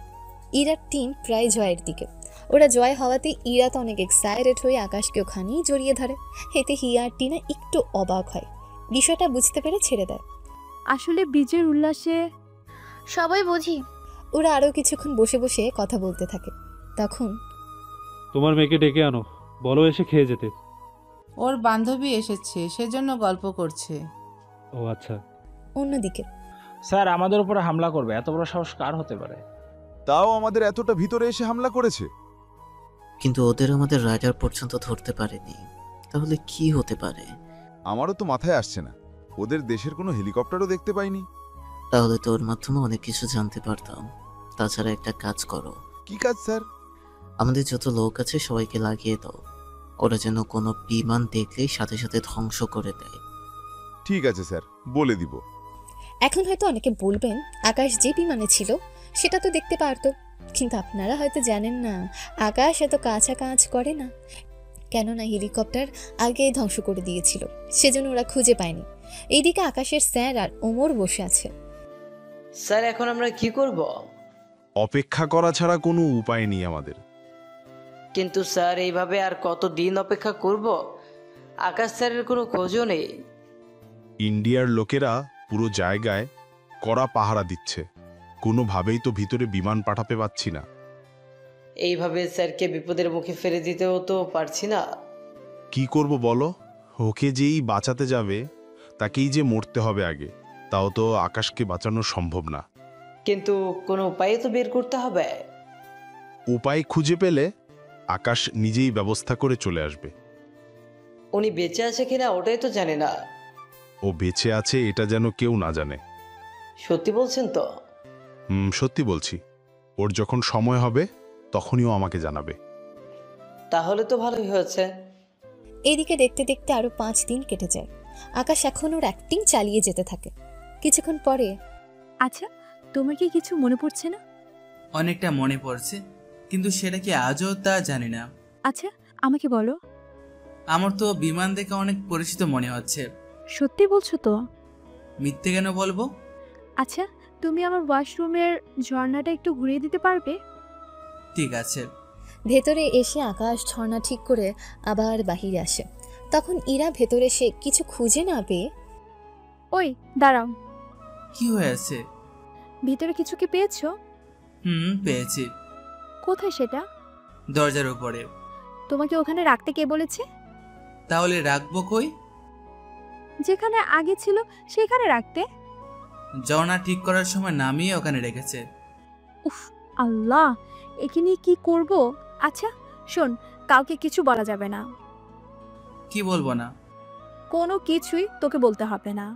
Speaker 3: ইরার টিম প্রায় জয়ের দিকে। ওরা জয় হওয়াতে ইরা তো অনেক এক্সাইটেড হয়ে আকাশকে ওখানেই জড়িয়ে ধরে। এতে হিয়া আর টিনা একটু অবাক হয়, বিষয়টা বুঝতে পেরে ছেড়ে দেয়।
Speaker 7: আসলে বীজের উল্লাসে
Speaker 13: সবাই বুঝি।
Speaker 3: ওরা আরও কিছুক্ষণ বসে বসে কথা বলতে থাকে। তখন,
Speaker 6: তোমার মেয়েকে ডেকে আনো, বলো এসে খেয়ে যেতে।
Speaker 8: ওর বান্ধবী এসেছে, সেজন্য গল্প করছে।
Speaker 6: ও আচ্ছা।
Speaker 3: অন্যদিকে,
Speaker 14: স্যার আমাদের উপরে হামলা করবে, এত বড় সাহস কার হতে পারে?
Speaker 9: তাও আমাদের এতটা ভিতরে এসে হামলা করেছে।
Speaker 10: কিন্তু ওদের আমাদের রাডার পর্যন্ত ধরতে পারেনি, তাহলে কি হতে পারে?
Speaker 9: আমারও তো মাথায় আসছে না, ওদের দেশের কোনো হেলিকপ্টারও দেখতে পাইনি।
Speaker 10: তাহলে তোর মাধ্যমে অনেক কিছু জানতে পারতাম। তাছাড়া একটা কাজ করো।
Speaker 9: কি কাজ স্যার?
Speaker 10: আমাদের যত লোক আছে সবাইকে লাগিয়ে দাও, ওরা যেন কোনো বিমান দেখলেই সাথে সাথে ধ্বংস করে দেয়।
Speaker 9: ঠিক আছে স্যার, বলে দিব।
Speaker 3: এখন হয়তো অনেকে বলবেন আকাশ যে বিমানে ছিল সেটা তো দেখতে পারতো, কিন্তু আপনারা হয়তো জানেন না আকাশ এত কাজ করে না, কেননা হেলিকপ্টার আগেই ধ্বংস করে দিয়েছিল, সেজন্য ওরা খুঁজে পায়নি। এইদিকে আকাশের স্যার আর ওমর বসে আছে।
Speaker 1: স্যার, এখন আমরা কি করব?
Speaker 12: অপেক্ষা করা ছাড়া কোনো উপায় নেই আমাদের।
Speaker 1: কিন্তু স্যার, এইভাবে আর কতদিন অপেক্ষা করব? আকাশ স্যারের কোনো খোঁজও নেই।
Speaker 12: ইন্ডিয়ার লোকেরা পুরো জায়গায় কড়া পাহারা দিচ্ছে, কোনোভাবেই তো ভিতরে বিমান পাঠাতে পারছি না।
Speaker 1: এইভাবে স্যারকে বিপদের মুখে ফেলে দিতেও তো পারছি না।
Speaker 12: কি করব বলো? ওকে যেই বাঁচাতে যাবে তাকেই যে মরতে হবে আগে, তাও তো আকাশকে বাঁচানো সম্ভব না।
Speaker 1: কিন্তু কোনো উপায় তো বের করতে হবে।
Speaker 12: উপায় খুঁজে পেলে আকাশ নিজেই ব্যবস্থা করে চলে আসবে।
Speaker 1: উনি বেঁচে আছে কিনা ওটাই তো জানে না।
Speaker 12: ও বেঁচে আছে এটা যেন কেউ না জানে।
Speaker 1: সত্যি বলছেন তো?
Speaker 12: সত্যি বলছি। ওর যখন সময় হবে তখনই ও আমাকে জানাবে।
Speaker 1: তাহলে তো ভালোই হয়েছে।
Speaker 3: এদিকে দেখতে দেখতে আরো 5 দিন কেটে যায়। আকাশ এখন ওর অ্যাক্টিং চালিয়ে যেতে থাকে। কিছুক্ষণ পরে,
Speaker 7: আচ্ছা তোমার কি কিছু মনে পড়ছে না?
Speaker 2: অনেকটা মনে পড়ছে, কিন্তু সেটা কি আজও তা জানি না।
Speaker 7: আচ্ছা আমাকে বলো।
Speaker 2: আমার তো বিমান দেখে অনেক পরিচিত মনে হচ্ছে।
Speaker 7: সত্যি বলছো তো?
Speaker 2: মিথ্যে কেন বলবো?
Speaker 7: আচ্ছা তুমি আমার ওয়াশরুমের ঝর্ণাটা একটু ঘুরিয়ে দিতে পারবে?
Speaker 2: ঠিক আছে।
Speaker 3: ভেতরে এসে আকাশ ঝর্ণা ঠিক করে আবার বাহিরে আসে। তখন ইরা ভেতরে এসে কিছু খুঁজে না পেয়ে,
Speaker 7: ওই দাঁড়াও।
Speaker 2: কি হয়েছে?
Speaker 7: ভিতরে কিছু কি পেয়েছো?
Speaker 2: পেয়েছি।
Speaker 7: কোথায় সেটা?
Speaker 2: দরজার উপরে।
Speaker 7: তোমাকে ওখানে রাখতে কে বলেছে?
Speaker 2: তাহলে রাখবো কই?
Speaker 7: যেখানে আগে ছিল সেখানে রাখতে।
Speaker 2: ঝর্ণা ঠিক করার সময় নামিয়ে ওখানে রেখেছে।
Speaker 7: উফ আল্লাহ, একে নিয়ে কি করব? আচ্ছা শোন, কাউকে কিছু বলা যাবে না।
Speaker 2: কি বলবো না?
Speaker 7: কোনো কিছুই তোকে বলতে হবে না।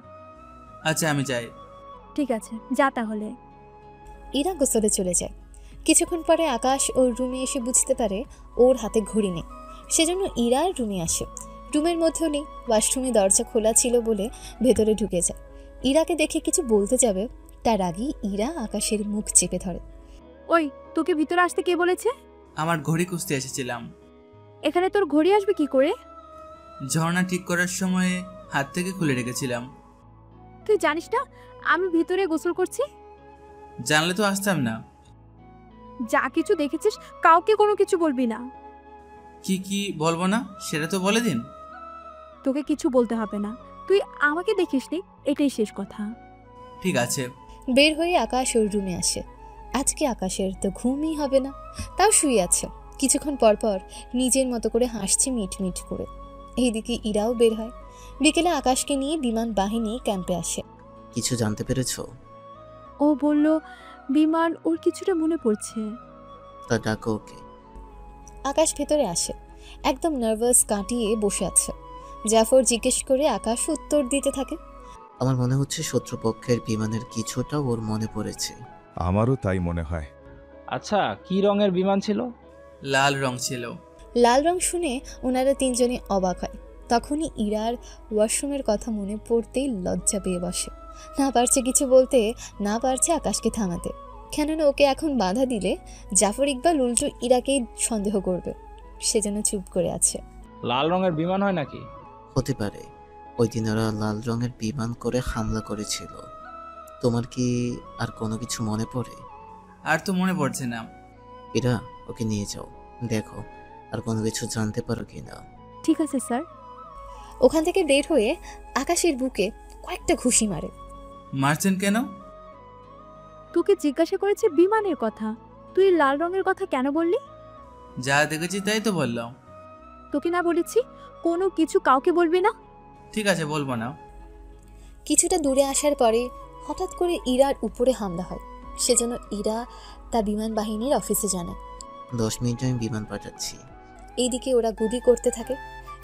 Speaker 2: আচ্ছা আমি যাই।
Speaker 7: ঠিক আছে যা তাহলে।
Speaker 3: ইরা গোসলে চলে যায়। কিছুক্ষণ পরে আকাশ ওর রুমে এসে বুঝতে পারে ওর হাতে ঘড়ি নেই। সেজন্য ইরার রুমে আসে। রুমের মধ্যেও নেই, ওয়াশরুমে দরজা খোলা ছিল বলে ভেতরে ঢুকে যায়। ইরাকে দেখে কিছু বলতে যাবে, তার আগেই ইরা আকাশের মুখ চেপে ধরে।
Speaker 7: ওই তোকে ভিতরে আসতে কে বলেছে?
Speaker 2: আমার ঘড়ি খুঁজতে এসেছিলাম।
Speaker 7: এখানে তোর ঘড়ি আসবে কি করে?
Speaker 2: ঝর্ণা ঠিক করার সময় হাত থেকে খুলে রেখেছিলাম।
Speaker 7: তুই জানিস না আমি ভিতরে গোসল করছি?
Speaker 2: জানলে তো আসতাম না।
Speaker 7: যা কিছু দেখেছিস কাউকে কোনো কিছু বলবি না।
Speaker 2: কি বলবো না সেটা তো বলে দিন।
Speaker 7: তোকে কিছু বলতে হবে না, তুই আমাকে দেখিসনি, এটাই শেষ কথা।
Speaker 2: ঠিক আছে।
Speaker 3: বের হয়ে আকাশ ওর রুমে আসে। আজকে আকাশের তো ঘুমই হবে না, তাও শুয়ে আছে। কিছুক্ষণ পর পর নিজের মতো করে হাসছে মিট মিট করে। এইদিকে ইরাও বের হয়। বিকেলে আকাশকে নিয়ে বিমান বাহিনী ক্যাম্পে আসে।
Speaker 10: কিছু জানতে পেরেছো?
Speaker 7: ও বলল বিমান ওর কিছুটা মনে পড়ছে।
Speaker 10: তা ডাকো ওকে।
Speaker 3: আকাশ ভেতরে আসে, একদম নার্ভাস কাটিয়ে বসে আছে। জাফর জিজ্ঞেস করে আকাশ উত্তর দিতে থাকে।
Speaker 10: আমার মনে হচ্ছে শত্রুপক্ষের বিমানের কিছুটা ওর মনে পড়েছে।
Speaker 9: আমারও তাই মনে হয়।
Speaker 14: আচ্ছা কি রঙের বিমান ছিল?
Speaker 2: লাল রং ছিল।
Speaker 3: লাল রং শুনে ওনারা তিনজনই অবাক হয়। তখনই ইরার ওয়াশরুমের কথা মনে পড়তেই লজ্জা পেয়ে বসে। না পারছে কিছু বলতে, না পারছে আকাশকে থামাতে। কেননা ওকে এখন বাধা দিলে জাফর ইকবাল উল্টো ইরাকেই সন্দেহ করবে, সেজন্য চুপ করে আছে।
Speaker 14: লাল রঙের বিমান হয় নাকি?
Speaker 10: হতে পারে। ওই দিন ওরা লাল রঙের বিমান করে হামলা করেছিল। তোমার কি আর কোনো কিছু মনে পড়ে?
Speaker 2: আর তো মনে পড়ছে না।
Speaker 10: এরা ওকে নিয়ে যাও, দেখো আর কোনো কিছু জানতে পারো কিনা।
Speaker 7: ঠিক আছে স্যার।
Speaker 3: ওখান থেকে বের হয়ে আকাশের বুকে কয়েকটা ঘুষি মারে।
Speaker 2: মারছেন কেন?
Speaker 7: তোকে জিজ্ঞাসা করেছে বিমানের কথা, তুই লাল রঙের কথা কেন বললি?
Speaker 2: যা দেখেছি তাই তো বললাম।
Speaker 7: তোকে না বলেছি কোনো কিছু কাউকে বলবি না?
Speaker 2: ঠিক আছে বলবো না।
Speaker 3: কিছুটা দূরে আসার পরে হঠাৎ করে ইরার উপরে হামলা হয়। সেজন্য ইরা তা বিমান বাহিনীর অফিসে জানায়।
Speaker 10: 10 মিনিট আমি বিমান পাঠাচ্ছি।
Speaker 3: এইদিকে ওরা গুলি করতে থাকে।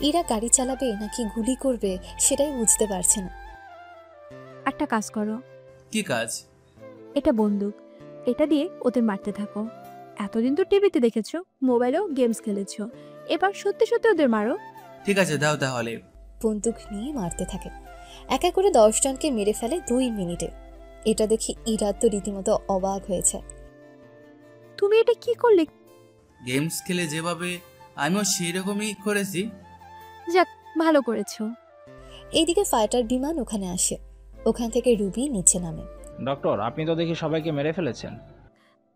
Speaker 3: ইরা গাড়ি চালাবে নাকি গুলি করবে সেটাই বুঝতে পারছে না।
Speaker 7: একটা কাজ করো।
Speaker 2: কি কাজ?
Speaker 7: এটা বন্দুক, এটা দিয়ে ওদের মারতে থাকো। এতদিন তো টিভিতে দেখেছো, মোবাইলেও গেমস খেলেছো, এবার সত্যি সত্যি ওদের মারো।
Speaker 2: ঠিক আছে দাও তাহলে।
Speaker 3: বন্দুক নিয়ে মারতে থাকে। একা করে 10 জনকে মেরে ফেলে 2 মিনিটে। এটা দেখে ইরা তো রীতিমতো অবাক হয়েছে।
Speaker 7: তুমি এটা কি করলে?
Speaker 2: গেমস খেলে যেভাবে আমিও সেই রকমই করেছি।
Speaker 7: যাক ভালো করেছো।
Speaker 3: এইদিকে ফাইটার বিমান ওখানে আসে। ওখান থেকে রুবি নিচে নামে।
Speaker 14: ডক্টর আপনি তো দেখি সবাইকে মেরে ফেলেছেন।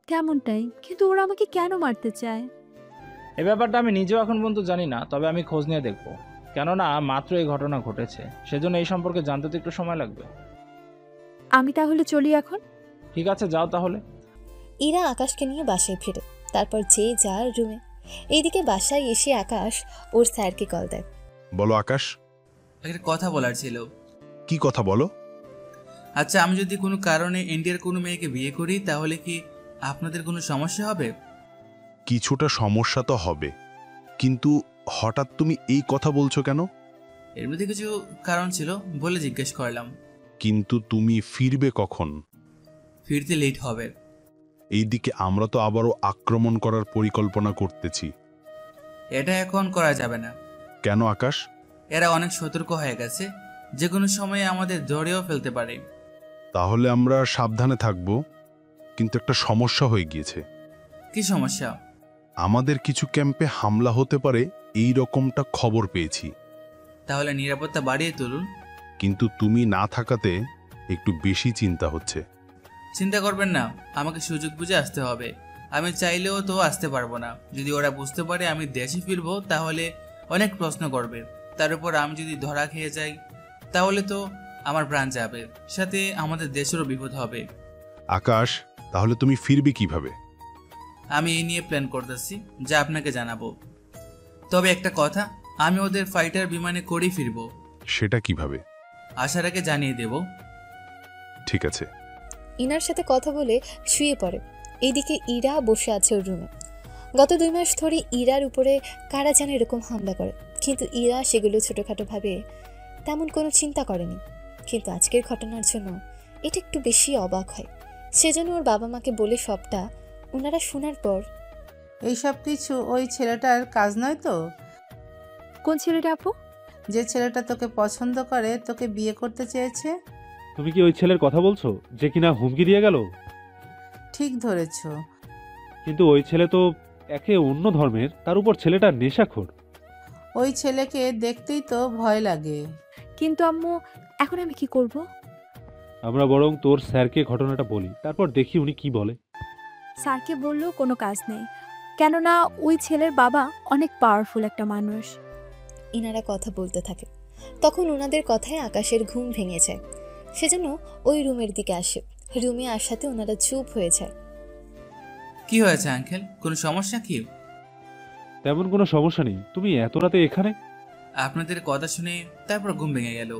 Speaker 7: তেমনটাই, কিন্তু ওরা আমাকে কেন মারতে চায়
Speaker 14: এই ব্যাপারটা আমি নিজেও এখন পর্যন্ত জানি না, তবে আমি খোঁজ নিয়ে দেখব। কেননা মাত্র এই ঘটনা ঘটেছে, সেজন্য এই সম্পর্কে জানতে তো একটু সময় লাগবে।
Speaker 7: আমি তাহলে চলি এখন।
Speaker 14: ঠিক আছে যাও তাহলে।
Speaker 3: ইরা আকাশকে নিয়ে বাসায় ফিরে, তারপর যে যার রুমে। এইদিকে বাসায় এসে আকাশ ওর স্যারকে কল দেয়।
Speaker 12: বলো আকাশ।
Speaker 2: একটা কথা বলার ছিল।
Speaker 12: কি কথা বলো?
Speaker 2: আচ্ছা আমি যদি কোনো কারণে ইন্ডিয়ার কোনো মেয়েকে বিয়ে করি তাহলে কি আপনাদের কোনো সমস্যা হবে?
Speaker 12: কিছুটা সমস্যা তো হবে, কিন্তু হঠাৎ তুমি এই কথা বলছো কেন?
Speaker 2: এর মধ্যে কিছু কারণ ছিল বলে জিজ্ঞেস করলাম।
Speaker 12: কিন্তু তুমি ফিরবে কখন?
Speaker 2: ফিরতে লেট হবে।
Speaker 12: এইদিকে আমরা তো আবারও আক্রমণ করার পরিকল্পনা করতেছি।
Speaker 2: এটা এখন করা যাবে না।
Speaker 12: কেন আকাশ?
Speaker 2: এরা অনেক সতর্ক হয়ে গেছে, যে কোনো সময়ে আমাদের ধরেও ফেলতে পারে।
Speaker 12: তাহলে আমরা সাবধানে থাকব, কিন্তু একটা সমস্যা হয়ে গিয়েছে।
Speaker 2: কি সমস্যা?
Speaker 12: আমাদের কিছু ক্যাম্পে হামলা হতে পারে এই রকমটা খবর পেয়েছি।
Speaker 2: তাহলে নিরাপত্তা বাড়িয়ে তুলুন।
Speaker 12: কিন্তু তুমি না থাকাতে একটু বেশি চিন্তা হচ্ছে।
Speaker 2: চিন্তা করবেন না, আমাকে সুযোগ বুঝে আসতে হবে। আমি চাইলেও তো আসতে পারবো না। যদি ওরা বুঝতে পারে আমি দেশে ফিরবো তাহলে অনেক প্রশ্ন করবে। তার উপর আমি যদি ধরা খেয়ে যাই তাহলে তো আমার প্রাণ যাবে, সাথে আমাদের দেশেরও বিপদ হবে।
Speaker 12: আকাশ, তাহলে তুমি ফিরবে কিভাবে?
Speaker 2: আমি এই নিয়ে প্ল্যান করতেছি, যা আপনাকে জানাবো। তবে একটা কথা, আমি ওদের ফাইটার বিমানে করেই ফিরবো।
Speaker 12: সেটা কিভাবে?
Speaker 2: আসার আগে জানিয়ে দেব।
Speaker 12: ঠিক আছে।
Speaker 3: ইনার সাথে কথা বলে শুয়ে পড়ে। এইদিকে ইরা বসে আছে ওর রুমে। গত 2 মাস ধরে ইরার উপরে কারা যেন এরকম হামলা করে, কিন্তু ইরা সেগুলো ছোটোখাটো ভাবে তেমন কোনো চিন্তা করেনি। কিন্তু আজকের ঘটনার জন্য এটা একটু বেশি অবাক হয়। সেজন্য ওর বাবা মাকে বলে সবটা ওনারা শোনার পর,
Speaker 8: এইসব কিছু ওই ছেলেটার কাজ নয় তো?
Speaker 7: কোন ছেলেটা আপু?
Speaker 8: যে ছেলেটা তোকে পছন্দ করে, তোকে বিয়ে করতে চেয়েছে।
Speaker 6: তুমি কি ওই ছেলের কথা বলছো যে কিনা হুমকি দিয়ে গেল?
Speaker 8: ঠিক ধরেছ।
Speaker 6: কিন্তু ওই ছেলে তো একে অন্য ধর্মের, তার উপর ছেলেটা নেশাখোর।
Speaker 8: ওই ছেলেকে দেখতেই তো ভয় লাগে।
Speaker 7: কিন্তু আম্মু, এখন আমি কি করব?
Speaker 6: আমরা বরং তোর স্যারকে ঘটনাটা বলি, তারপর দেখি উনি কি বলে।
Speaker 7: স্যারকে বললেও কোনো কাজ নেই, কেননা ওই ছেলের বাবা অনেক পাওয়ারফুল একটা মানুষ।
Speaker 3: ইনারা কথা বলতে থাকে। তখন ওনাদের কথায় আকাশের ঘুম ভেঙে যায়। সেজন্য ওই রুমের দিকে আসে। রুমে আসাতে ওনারা চুপ হয়ে যায়।
Speaker 2: কি হয়েছে আঙ্কেল, কোনো সমস্যা কি?
Speaker 6: তেমন কোনো সমস্যা নেই, তুমি এত রাতে এখানে?
Speaker 2: আপনাদের কথা শুনে তারপর ঘুম ভেঙে গেল।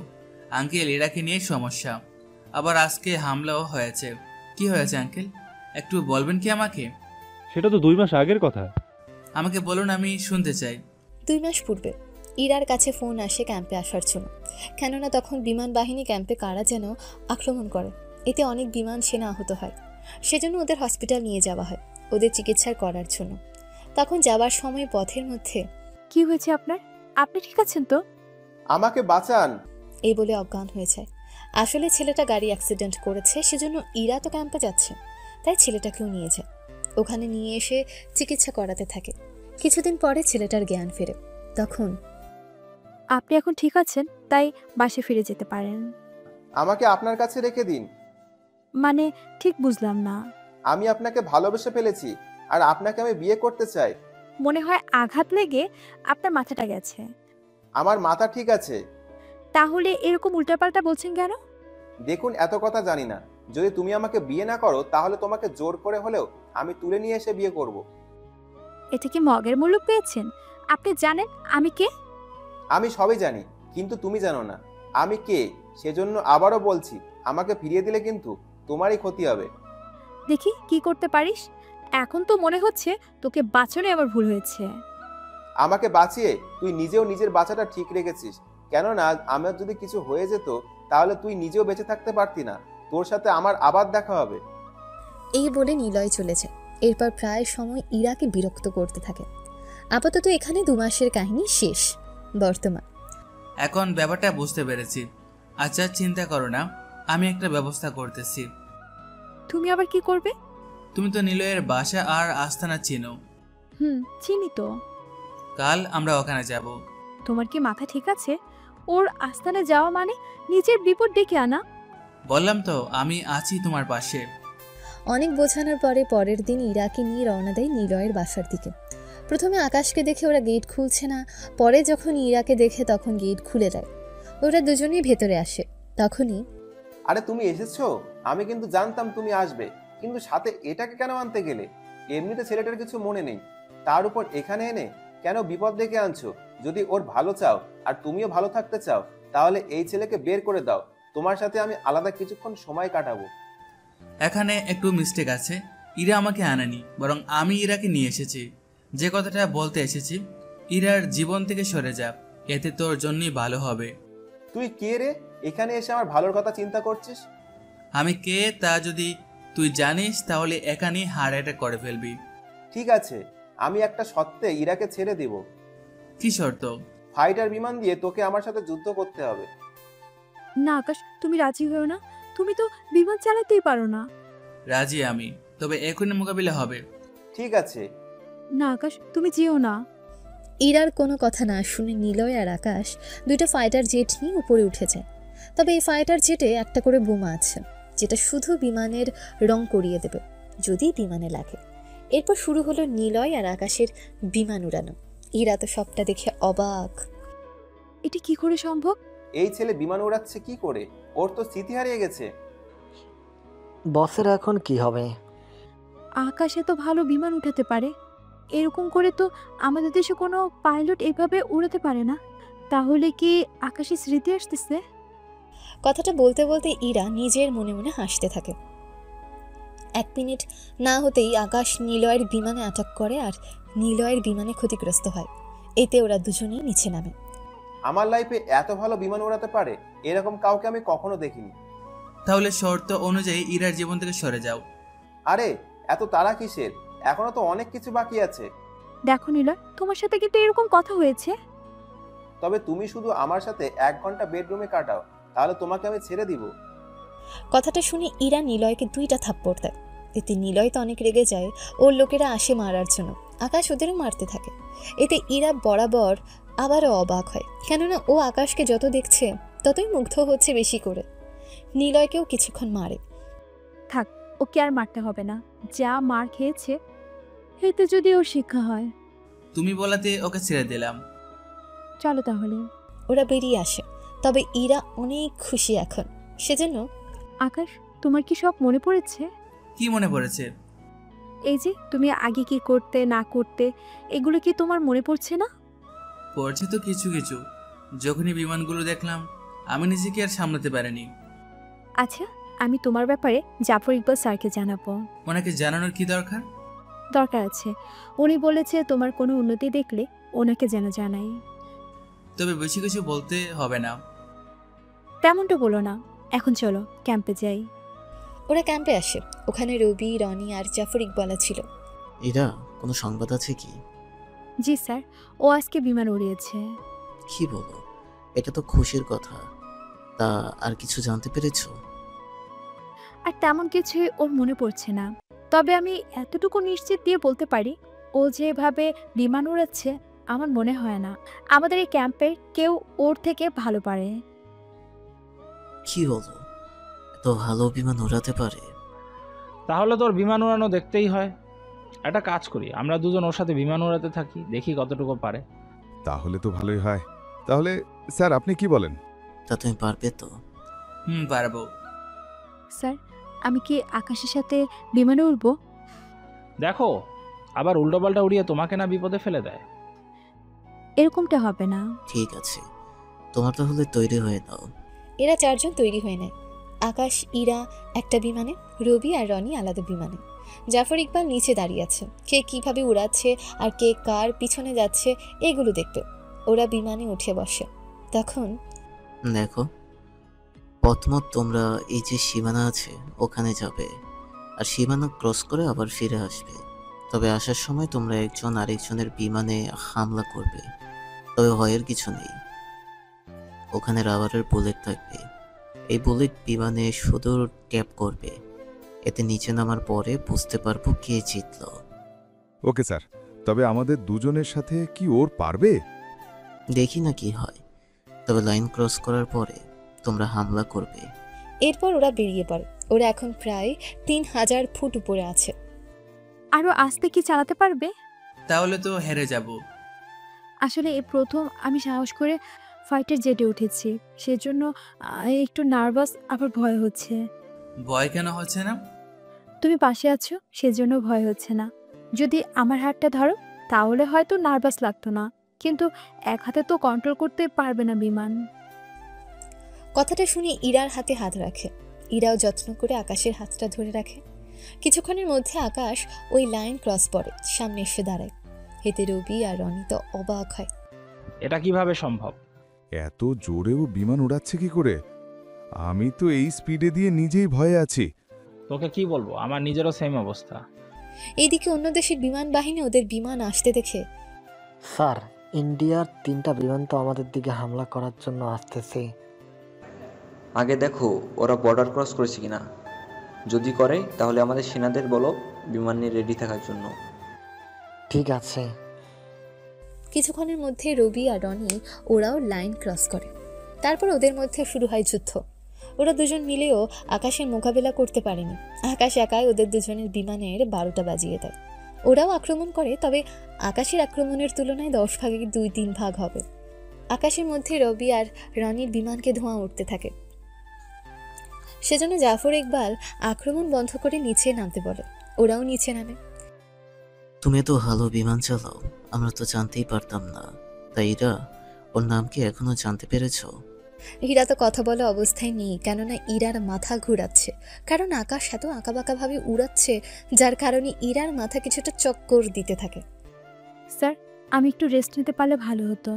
Speaker 2: আঙ্কেল, এরাকে নিয়ে সমস্যা, আবার আজকে হামলাও হয়েছে। কি হয়েছে আঙ্কেল, একটু বলবেন কি আমাকে?
Speaker 6: সেটা তো 2 মাস আগের কথা।
Speaker 2: আমাকে বলুন, আমি শুনতে চাই।
Speaker 3: 2 মাস পূর্বে ইরার কাছে ফোন আসে ক্যাম্পে আসার জন্য, কেননা তখন বিমান বাহিনী ক্যাম্পে কারা যেন আক্রমণ করে। এতে অনেক বিমান সেনা আহত হয়। সেজন্য ওদের হসপিটাল নিয়ে যাওয়া হয় ওদের চিকিৎসা করার জন্য। তখন যাবার সময় পথের মধ্যে,
Speaker 7: কি হয়েছে আপনার? আপনি ঠিক আছেন তো?
Speaker 15: আমাকে বাঁচান,
Speaker 3: এই বলে অজ্ঞান হয়ে যায়। আসলে ছেলেটা গাড়ি অ্যাক্সিডেন্ট করেছে, সেজন্য ইরা তো ক্যাম্পে যাচ্ছে, তাই ছেলেটাকেও নিয়ে যায়। ওখানে নিয়ে এসে চিকিৎসা করাতে থাকে। কিছুদিন পরে ছেলেটার জ্ঞান ফেরে। তখন,
Speaker 7: আপনি এখন ঠিক আছেন, তাই বাসে ফিরে যেতে পারেন।
Speaker 15: আমাকে আপনার কাছে রেখে দিন।
Speaker 7: মানে ঠিক বুঝলাম না।
Speaker 15: আমি আপনাকে ভালোবেসে ফেলেছি, আর আপনাকে আমি বিয়ে করতে চাই।
Speaker 7: মনে হয় আঘাত লেগে আপনার মাথাটা গেছে।
Speaker 15: আমার মাথা ঠিক আছে।
Speaker 7: তাহলে এরকম উল্টাপাল্টা বলছেন কেন?
Speaker 15: দেখুন, এত কথা জানি না। যদি তুমি আমাকে বিয়ে না করো তাহলে তোমাকে জোর করে হলেও আমি তুলে নিয়ে এসে বিয়ে করব।
Speaker 7: এটা কি মগের মুলুক পেয়েছেন? আপনি জানেন আমি কে?
Speaker 15: আমি সবই জানি, কিন্তু তুমি জানো না আমি কে। সেজন্য আবারও বলছি, আমাকে ফিরিয়ে দিলে কিন্তু তোমারই ক্ষতি হবে।
Speaker 7: দেখি কি করতে পারিস। এখন তো মনে হচ্ছে তোকে বাঁচানো আবার ভুল হয়েছে।
Speaker 15: আমাকে বাঁচিয়ে তুই নিজেও নিজের বাঁচাটা ঠিক রেখেছিস, কেননা আমার যদি কিছু হয়ে যেত তাহলে তুই নিজেও বেঁচে থাকতে পারতি না। তোর সাথে আমার আবার দেখা হবে।
Speaker 3: এই বলে নিলয় চলে যায়। এরপর প্রায় সময় ইরাকে বিরক্ত করতে থাকে। আপাতত এখানে 2 মাসের কাহিনী শেষ। বর্তমান
Speaker 2: এখন ব্যাপারটা বুঝতে পেরেছি। আচ্ছা, চিন্তা করো না, আমি একটা ব্যবস্থা করতেছি।
Speaker 7: তুমি আবার কি করবে?
Speaker 2: তুমি তো নিলয়ের বাসা আর আস্তানা চিনো।
Speaker 7: চিনি তো।
Speaker 2: কাল আমরা ওখানে যাব।
Speaker 7: তোমার কি মাথা ঠিক আছে? ওর আস্তানে যাওয়া মানে নিজের বিপদ ডেকে আনা।
Speaker 2: বললাম তো, আমি আছি তোমার পাশে।
Speaker 3: অনেক বোঝানোর পরে পরের দিন ইরাকে নিয়ে রওনা দেয় নিলয়ের বাসার দিকে। প্রথমে আকাশকে দেখে ওরা গেট খুলছে না, পরে যখন ইরাকে দেখে তখন গেট খুলে দেয়। ওরা দুজনেই ভেতরে আসে। তখনই,
Speaker 15: আরে তুমি এসেছো? আমি কিন্তু জানতাম তুমি আসবে, কিন্তু সাথে এটাকে কেন আনতে গেলে? এমনিতে ছেলেটার কিছু মনে নেই, তার উপর এখানে এনে কেন বিপদ ডেকে আনছো? যদি ওর ভালো চাও আর তুমিও ভালো থাকতে চাও তাহলে এই ছেলেকে বের করে দাও। তোমার সাথে আমি আলাদা কিছুক্ষণ সময় কাটাবো।
Speaker 2: এখানে একটু মিস্টেক আছে। ইরা আমাকে আনেনি, বরং আমি ইরাকে নিয়ে এসেছি। যে কথাটা বলতে এসেছি, ইরার জীবন থেকে সরে যা, এতে তোর জন্যই ভালো হবে।
Speaker 15: তুই কে রে? এখানে এসে আমার ভালোর কথা চিন্তা করছিস?
Speaker 2: আমি কে তা যদি তুই জানিস তাহলে একা নিয়ে হার্ট অ্যাটাক করে ফেলবি।
Speaker 15: ঠিক আছে, আমি একটা শর্তে ইরাকে ছেড়ে দিব।
Speaker 2: কি শর্ত?
Speaker 15: ফাইটার বিমান দিয়ে তোকে আমার সাথে যুদ্ধ করতে হবে।
Speaker 7: না আকাশ, তুমি রাজি হও না। তুমি তো বিমান চালাতেই পারো না।
Speaker 2: রাজি আমি, তবে এখনই মোকাবিলা হবে।
Speaker 15: ঠিক আছে।
Speaker 7: না আকাশ, তুমি যেও না।
Speaker 3: ইরার কোনো কথা না শুনে নিলয় আর আকাশ দুইটা ফাইটার জেট নিয়ে উপরে উঠে যায়। তবে এই ফাইটার জেটে একটা করে বোমা আছে, যেটা শুধু বিমানের রং করিয়ে দেবে যদি বিমানে লাগে। এরপর শুরু হলো নিলয় আর আকাশের বিমান উড়ানো। ইরা তো সবটা দেখে অবাক।
Speaker 7: এটা কি করে সম্ভব?
Speaker 15: এই ছেলে বিমান উড়াচ্ছে কি করে? ওর তো স্মৃতি হারিয়ে গেছে।
Speaker 1: বসের এখন কি হবে?
Speaker 7: আকাশে তো ভালো বিমান উঠাতে পারে। এরকম করে তো আমাদের দেশে কোনো পাইলট এভাবে উড়াতে পারে না। তাহলে কি আকাশে স্মৃতি আসতেছে?
Speaker 3: কথাটা বলতে বলতে ইরা নিজের মনে মনে হাসতে থাকে। 1 মিনিট না হতেই আকাশ নিলয়ের বিমানে অ্যাটাক করে আর নিলয়ের বিমানে ক্ষতিগ্রস্ত হয়। এতে ওরা দুজনেই নিচে নামে।
Speaker 15: আমার লাইফে এত ভালো বিমান উড়াতে পারে এরকম কাউকে আমি কখনো দেখিনি।
Speaker 2: তাহলে শর্ত অনুযায়ী ইরার জীবন থেকে সরে যাও।
Speaker 15: আরে এত তাড়া কিসের? এখনো তো অনেক কিছু বাকি আছে।
Speaker 7: দেখো নিলয়, তোমার সাথে কিন্তু এরকম কথা হয়েছে।
Speaker 15: তবে তুমি শুধু আমার সাথে 1 ঘন্টা বেডরুমে কাটাও, তাহলে তোমাকে আমি ছেড়ে দিব।
Speaker 3: কথাটা শুনে ইরা নিলয়কে 2টা থাপ্পড় দেয়। এতে নিলয় তো অনেক রেগে যায়। ওর লোকেরা আসে মারার জন্য, আকাশ ওদেরও মারতে থাকে। এতে ইরা বরাবর আবারও অবাক হয়, কেননা ও আকাশকে যত দেখছে ততই মুগ্ধ হচ্ছে বেশি করে। নিলয়কেও কিছুক্ষণ মারে।
Speaker 7: থাক, ওকে আর মারতে হবে না। যা মার খেয়েছে এতে যদি ওর শিক্ষা হয়।
Speaker 2: তুমি বলাতে ওকে ছেড়ে দিলাম।
Speaker 7: চলো তাহলে।
Speaker 3: ওরা বেরিয়ে আসে। তবে ইরা অনেক খুশি এখন, সেজন্য।
Speaker 7: আকাশ, তোমার কি সব মনে পড়েছে?
Speaker 2: কি মনে পড়েছে?
Speaker 7: এই যে তুমি আগে কি করতে না করতে, এগুলো কি তোমার মনে পড়ছে না?
Speaker 2: পড়ছে তো কিছু কিছু। যখনই বিমানগুলো দেখলাম আমি নিজেকে আর সামলাতে পারিনি।
Speaker 7: আচ্ছা, আমি তোমার ব্যাপারে জাফর ইকবাল স্যারকে জানাবো।
Speaker 2: ওনাকে জানানোর কি দরকার?
Speaker 7: দরকার আছে। উনি বলেছে তোমার কোনো উন্নতি দেখলে ওনাকে যেন জানাই।
Speaker 2: তবে বেশি কিছু বলতে হবে না।
Speaker 7: তেমনটা বলো না। এখন চলো ক্যাম্পে যাই।
Speaker 3: ওরা ক্যাম্পে আসে। ওখানে রবি, রনি আর জাফর ইকবাল ছিল।
Speaker 10: এরা কোনো সংবাদ আছে কি?
Speaker 7: জি স্যার, ও আজকে বিমান উড়িয়েছে।
Speaker 10: কি বলো? এটা তো খুশির কথা। তা আর কিছু জানতে পেরেছো?
Speaker 7: আর তেমন কিছুই ওর মনে পড়ছে না। তবে আমি এতটুকু নিশ্চিত দিয়ে বলতে পারি, ও যেভাবে বিমান উড়াচ্ছে আমার মনে হয় না আমাদের এই ক্যাম্পের কেউ ওর থেকে ভালো পারে।
Speaker 10: কি বলো? এত ভালো বিমান উড়াতে পারে?
Speaker 14: তাহলে তোর বিমান উড়ানো দেখতেই হয়। একটা কাজ করি, আমরা দুজন ওর সাথে বিমান উড়াতে থাকি, দেখি কতটুকু পারে।
Speaker 9: তাহলে তো ভালোই হয়। তাহলে স্যার আপনি কি বলেন?
Speaker 10: তা তুমি পারবে তো?
Speaker 2: পারবো।
Speaker 7: স্যার, আমি কি আকাশের সাথে বিমানে উড়বো?
Speaker 14: দেখো আবার উল্টোপাল্টা উড়িয়ে তোমাকে না বিপদে ফেলে দেয়।
Speaker 7: এরকমটা হবে না।
Speaker 10: ঠিক আছে, তোমার তাহলে তৈরি হয়ে দাও।
Speaker 3: এরা 4 জন তৈরি হয়ে নেয়। আকাশ, ইরা একটা বিমানে, রবি আর রনি আলাদা বিমানে। জাফর ইকবাল নিচে দাঁড়িয়ে আছে। কে কিভাবে উড়াচ্ছে আর কে কার পিছনে যাচ্ছে এগুলো দেখতে। ওরা বিমানে উঠে বসে। তখন
Speaker 10: দেখো, প্রথমত তোমরা এই যে সীমানা আছে ওখানে যাবে, আর সীমানা ক্রস করে আবার ফিরে আসবে। তবে আসার সময় তোমরা একজন আরেকজনের বিমানে হামলা করবে। তবে ভয়ের কিছু নেই, ওখানে রাবারের বুলেট থাকবে। এই বুলেট বিমানে সুদূর ট্যাপ করবে। এতে নিচে নামার পরে বুঝতে পারবো কে জিতলো।
Speaker 9: ওকে স্যার, তবে আমাদের দুজনের সাথে কি ওর পারবে?
Speaker 10: দেখি না কি হয়। তবে লাইন ক্রস করার পরে তোমরা হামলা করবে।
Speaker 3: এরপর ওরা বেরিয়ে পড়ে। ওরা এখন প্রায় 3000 ফুট উপরে আছে।
Speaker 7: আরো আস্তে কি চালাতে পারবে?
Speaker 2: তাহলে তো হেরে যাব।
Speaker 7: আসলে এই প্রথম আমি সাহস করে ফাইটার জেটে উঠেছি, সেজন্য একটু নার্ভাস, আবার ভয় হচ্ছে।
Speaker 2: ভয় কেন হচ্ছে না?
Speaker 7: তুমি পাশে আছো সেজন্য ভয় হচ্ছে না। যদি আমার হাতটা ধরো তাহলে হয়তো নার্ভাস লাগতো না, কিন্তু এক হাতে তো কন্ট্রোল করতে পারবে না বিমান।
Speaker 3: কথাটা শুনে ইরার হাতে হাত রাখে। ইরাও যত্ন করে আকাশের হাতটা ধরে রাখে। কিছুক্ষণের মধ্যে আকাশ ওই লাইন ক্রস করে সামনে এসে দাঁড়ায়। এতে রবি আর রনি তো অবাক হয়।
Speaker 14: এটা কিভাবে সম্ভব?
Speaker 9: এত জোরেও বিমান উড়াচ্ছে কি করে? আমি তো এই স্পিডে দিয়ে নিজেই ভয়ে আছি।
Speaker 14: তোকে কি বলবো, আমার নিজেরও সেম অবস্থা।
Speaker 3: এইদিকে অন্য দেশের বিমান বাহিনী ওদের বিমান আসতে দেখে,
Speaker 16: স্যার, ইন্ডিয়ার 3টা বিমান তো আমাদের দিকে হামলা করার জন্য আসতেছে।
Speaker 17: আগে দেখো ওরা বর্ডার ক্রস করেছে কিনা। যদি করে তাহলে আমাদের সেনাদের বলো বিমান নিয়ে রেডি থাকার জন্য।
Speaker 16: ঠিক আছে।
Speaker 3: কিছুক্ষণের মধ্যে রবি আর রনি ওরাও লাইন ক্রস করে। তারপর ওদের মধ্যে শুরু হয় যুদ্ধ। ওরা দুজন মিলেও আকাশের মোকাবেলা করতে পারেনি। আকাশ একাই ওদের দুজনের বিমানের 12টা বাজিয়ে দেয়। ওরাও আক্রমণ করে, তবে আকাশের আক্রমণের তুলনায় 10 ভাগের 2-3 ভাগ হবে। আকাশের মধ্যে রবি আর রনির বিমানকে ধোঁয়া উঠতে থাকে। সেজন্য জাফর ইকবাল আক্রমণ বন্ধ করে নিচে নামতে বলে। ওরাও নিচে নামে।
Speaker 10: তুমি তো ভালো বিমান চালাও, আমরা তো জানতেই পারতাম না। তাই ইরা, ওর নাম কি এখনো জানতে পেরেছো?
Speaker 3: ইরা তো কথা বলা অবস্থায় নেই, কেননা ইরার মাথা ঘুরাচ্ছে। কারণ আকাশ এত আঁকাবাঁকাভাবে উড়াচ্ছে, যার কারণে ইরার মাথা কিছুটা চক্কর দিতে থাকে।
Speaker 7: স্যার, আমি একটু রেস্ট নিতে পারলে ভালো হতো।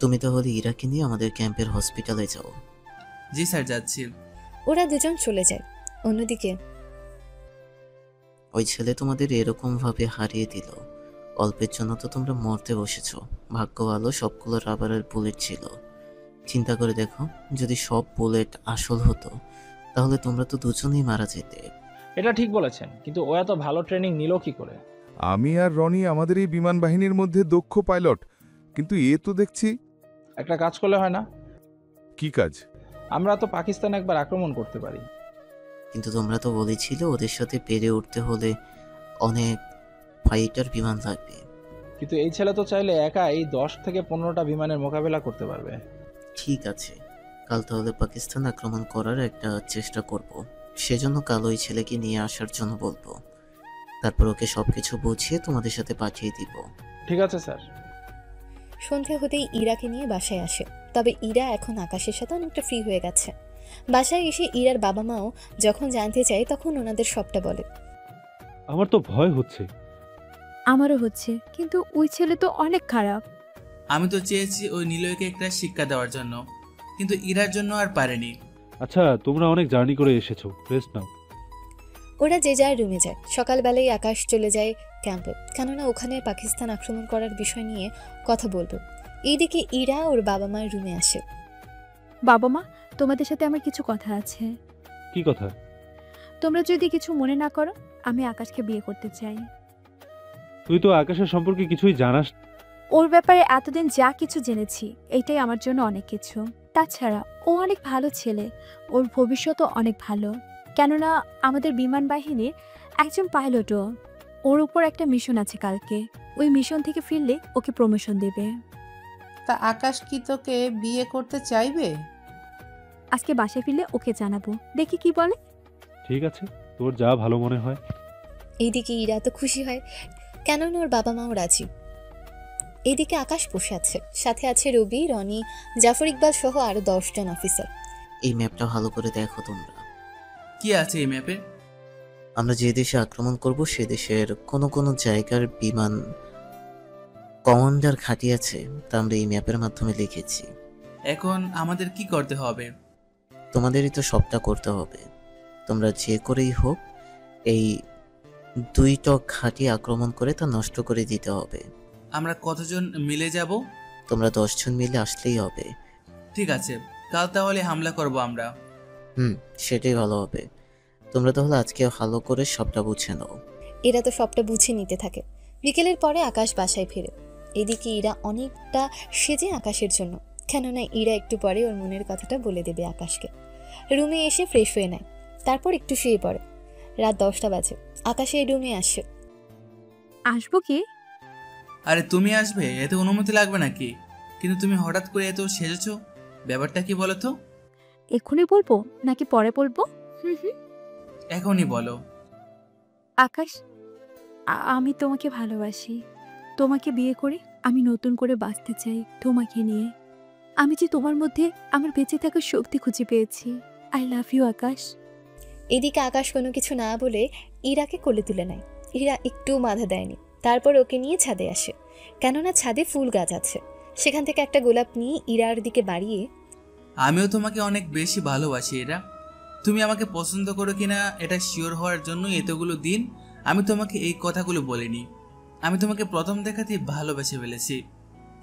Speaker 10: তুমি তাহলে ইরাকে নিয়ে আমাদের ক্যাম্পের হসপিটালে যাও।
Speaker 2: জি স্যার, যাচ্ছি।
Speaker 3: ওরা দুজন চলে যায়। অন্যদিকে
Speaker 10: ওই ছেলে তোমাদের এরকম ভাবে হারিয়ে দিল। অল্পের জন্য তো তোমরা মরতে বসেছো। ভাগ্য ভালো সবগুলো রাবারের বুলেট ছিল। চিন্তা করে দেখো, যদি সব বুলেট আসল হতো তাহলে তোমরা তো দুজনেই মারা যেতে।
Speaker 14: এটা ঠিক বলেছেন, কিন্তু ও এত ভালো ট্রেনিং নিল কি করে?
Speaker 9: আমি আর রনি আমাদের এই বিমান বাহিনীর মধ্যে দক্ষ পাইলট, কিন্তু এ তো দেখছি।
Speaker 14: একটা কাজ করলে হয় না?
Speaker 9: কি কাজ?
Speaker 14: আমরা তো পাকিস্তানে একবার আক্রমণ করতে পারি।
Speaker 10: কিন্তু তোমরা তো বলেছিলে ওদের সাথে পেরে উঠতে হলে অনেক ফাইটার বিমান লাগবে।
Speaker 14: কিন্তু এই ছেলে তো চাইলে একা এই 10 থেকে 15টা বিমানের মোকাবেলা করতে পারবে।
Speaker 10: ঠিক আছে, কাল তাহলে পাকিস্তান আক্রমণ করার একটা চেষ্টা করব। সেজন্য কাল ওই ছেলেকে নিয়ে আসার জন্য বলবো। তারপর ওকে সবকিছু বুঝিয়ে তোমাদের সাথে পাঠিয়ে দিব।
Speaker 14: ঠিক আছে স্যার।
Speaker 3: সন্ধে হতেই ইরাকে নিয়ে বাসায় আসে। তবে ইরা এখন আকাশের সাথে অনেকটা ফ্রি হয়ে গেছে। বাসায় এসে ইরার বাবা মাও যখন জানতে চায় তখন ওনাদের সবটা বলে।
Speaker 6: আমার তো ভয় হচ্ছে।
Speaker 7: আমারও হচ্ছে, কিন্তু ওই ছেলে তো অনেক খারাপ।
Speaker 2: আমি তো চেয়েছি ওই নিলয়কে একটা শিক্ষা দেওয়ার জন্য, কিন্তু ইরার জন্য আর পারেনি।
Speaker 6: আচ্ছা, তোমরা অনেক জার্নি করে এসেছো, রেস্ট নাও।
Speaker 3: ওরা যে যার রুমে যায়। সকালবেলায় আকাশ চলে যায় ক্যাম্পে, কেননা ওখানে পাকিস্তান আক্রমণ করার বিষয় নিয়ে কথা বলবে। এইদিকে ইরা ওর বাবা মায়ের রুমে আসে।
Speaker 7: বাবা মা, তোমাদের সাথে আমার কিছু কথা আছে।
Speaker 6: কি কথা?
Speaker 7: তোমরা যদি কিছু মনে না করো, আমি আকাশকে বিয়ে করতে চাই।
Speaker 6: তুই তো আকাশের সম্পর্কে কিছুই জানাস।
Speaker 7: ওর ব্যাপারে এতদিন যা কিছু জেনেছি, এইটাই আমার জন্য অনেক কিছু। তাছাড়া ও অনেক ভালো ছেলে, ওর ভবিষ্যৎও অনেক ভালো। কেননা আমাদের বিমান বাহিনীর একজন পাইলটও। ওর উপর একটা মিশন আছে কালকে। ওই মিশন থেকে ফিরলে ওকে প্রমোশন দেবে।
Speaker 8: তা আকাশ কি তোকে বিয়ে করতে চাইবে?
Speaker 7: আজকে বাসায় ফিরলে ওকে জানাবো, দেখি কি বলে।
Speaker 6: ঠিক আছে, তোর যা ভালো মনে হয়।
Speaker 3: এইদিকে ইরা তো খুশি হয়, কেননা ওর বাবা মাও রাজি। এইদিকে আকাশ বসে আছে, সাথে আছে রবি, রনি, জাফর ইকবাল সহ আরো 10 জন অফিসার।
Speaker 10: এই ম্যাপটা ভালো করে দেখো তোমরা।
Speaker 2: কি আছে এই ম্যাপে?
Speaker 10: আমরা যে দেশে আক্রমণ করব সে দেশের কোনো কোনো জায়গার বিমান কমান্ডার ঘাঁটি আছে, তা আমরা এই ম্যাপের মাধ্যমে লিখেছি।
Speaker 2: এখন আমাদের কি করতে হবে?
Speaker 10: তোমাদেরই তো সবটা করতে হবে। তোমরা যে করেই হোক এই 2টা ঘাঁটি আক্রমণ করে তা নষ্ট করে দিতে হবে।
Speaker 2: আমরা কতজন মিলে যাব?
Speaker 10: তোমরা 10 জন মিলে আসলেই হবে।
Speaker 2: ঠিক আছে, কাল তাহলে হামলা করব আমরা।
Speaker 10: সেটাই ভালো হবে। তোমরা তাহলে আজকে ভালো করে সবটা বুঝে নাও।
Speaker 3: এরা তো সবটা বুঝে নিতে থাকে। বিকেলের পরে আকাশ বাসায় ফেরে। এদিকে ইরা অনেকটা সেজে আকাশের জন্য, কেননা ইরা একটু পরে ওর মনের কথাটা বলে দেবে আকাশকে। রুমে এসে ফ্রেশ হয়ে নেয়, তারপর একটু শুয়ে পড়ে। রাত 10টা বাজে। আকাশে এই রুমে আসে।
Speaker 7: আসবো কি?
Speaker 2: আরে তুমি আসবে, এতে অনুমতি লাগবে নাকি? কিন্তু তুমি হঠাৎ করে এত সেজেছো, ব্যাপারটা কি বলো তো?
Speaker 7: এখনই বলবো নাকি পরে বলবো?
Speaker 2: এখনই বলো।
Speaker 7: আকাশ, আমি তোমাকে ভালোবাসি। তোমাকে বিয়ে করে আমি নতুন করে বাঁচতে চাই তোমাকে নিয়ে। আমি যে তোমার মধ্যে আমার বেঁচে থাকার শক্তি খুঁজে পেয়েছি। আই লাভ ইউ আকাশ।
Speaker 3: এদিকে আকাশ কোনো কিছু না বলে ইরাকে কোলে তুলে নেয়। ইরা একটু বাধা দেয়নি। তারপর ওকে নিয়ে ছাদে আসে, কেননা ছাদে ফুল গাছ আছে। সেখান থেকে একটা গোলাপ নিয়ে ইরার দিকে বাড়িয়ে,
Speaker 2: আমিও তোমাকে অনেক বেশি ভালোবাসি এরা। তুমি আমাকে পছন্দ করো কিনা এটা শিওর হওয়ার জন্য এতগুলো দিন আমি তোমাকে এই কথাগুলো বলিনি। আমি তোমাকে প্রথম দেখাতেই ভালোবেসে ফেলেছি,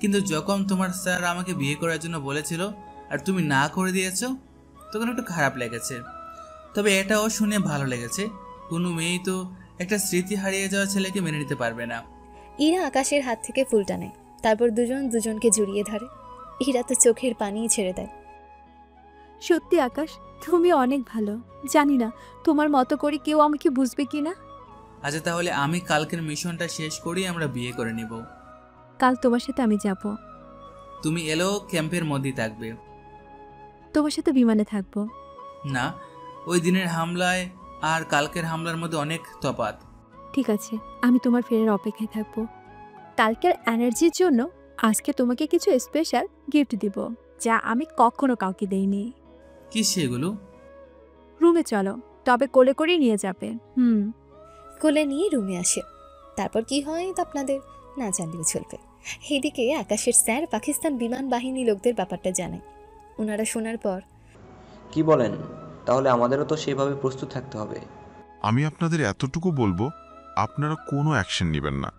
Speaker 2: কিন্তু যখন তোমার স্যার আমাকে বিয়ে করার জন্য বলেছিল আর তুমি না করে দিয়েছো তখন একটু খারাপ লেগেছে। তবে এটাও শুনে ভালো লেগেছে, কোনো মেয়েই তো একটা স্মৃতি হারিয়ে যাওয়া ছেলেকে মেনে নিতে পারবে না।
Speaker 3: ইরা আকাশের হাত থেকে ফুলটা নেয়, তারপর দুজন দুজনকে জড়িয়ে ধরে। ইরা তো চোখের পানিই ছেড়ে দেয়।
Speaker 7: সত্যি আকাশ, তুমি অনেক ভালো। জানি না তোমার মতো করে কেউ আমাকে বুঝবে কি না।
Speaker 2: আচ্ছা তাহলে আমি কালকের মিশনটা শেষ করেই আমরা বিয়ে করে নিব।
Speaker 7: কাল তোমার সাথে আমি যাব।
Speaker 2: তুমি এলেও ক্যাম্পের মধ্যেই থাকবে?
Speaker 7: তোমার সাথে বিমানে থাকবো।
Speaker 2: না, ওই দিনের হামলায় আর কালকের হামলার মধ্যে অনেক তফাৎ।
Speaker 7: ঠিক আছে, আমি তোমার ফেরার অপেক্ষায় থাকবো। কালকের এনার্জির জন্য আজকে তোমাকে কিছু স্পেশাল গিফট দিব, যা আমি কখনো কাউকে দেইনি।
Speaker 2: কি সেগুলো?
Speaker 7: রুমে চলো, তবে কোলে করেই নিয়ে যাবে।
Speaker 3: কোলে নিয়ে রুমে আসে। তারপর কি হয় তা আপনাদের না জানলেও চলবে। এদিকে আকাশের স্যার পাকিস্তান বিমান বাহিনী লোকদের ব্যাপারটা জানায়। ওনারা শোনার পর,
Speaker 17: কি বলেন? তাহলে আমাদেরও তো সেভাবে প্রস্তুত থাকতে হবে।
Speaker 4: আমি আপনাদের এতটুকু বলবো, আপনারা কোনো অ্যাকশন নেবেন না।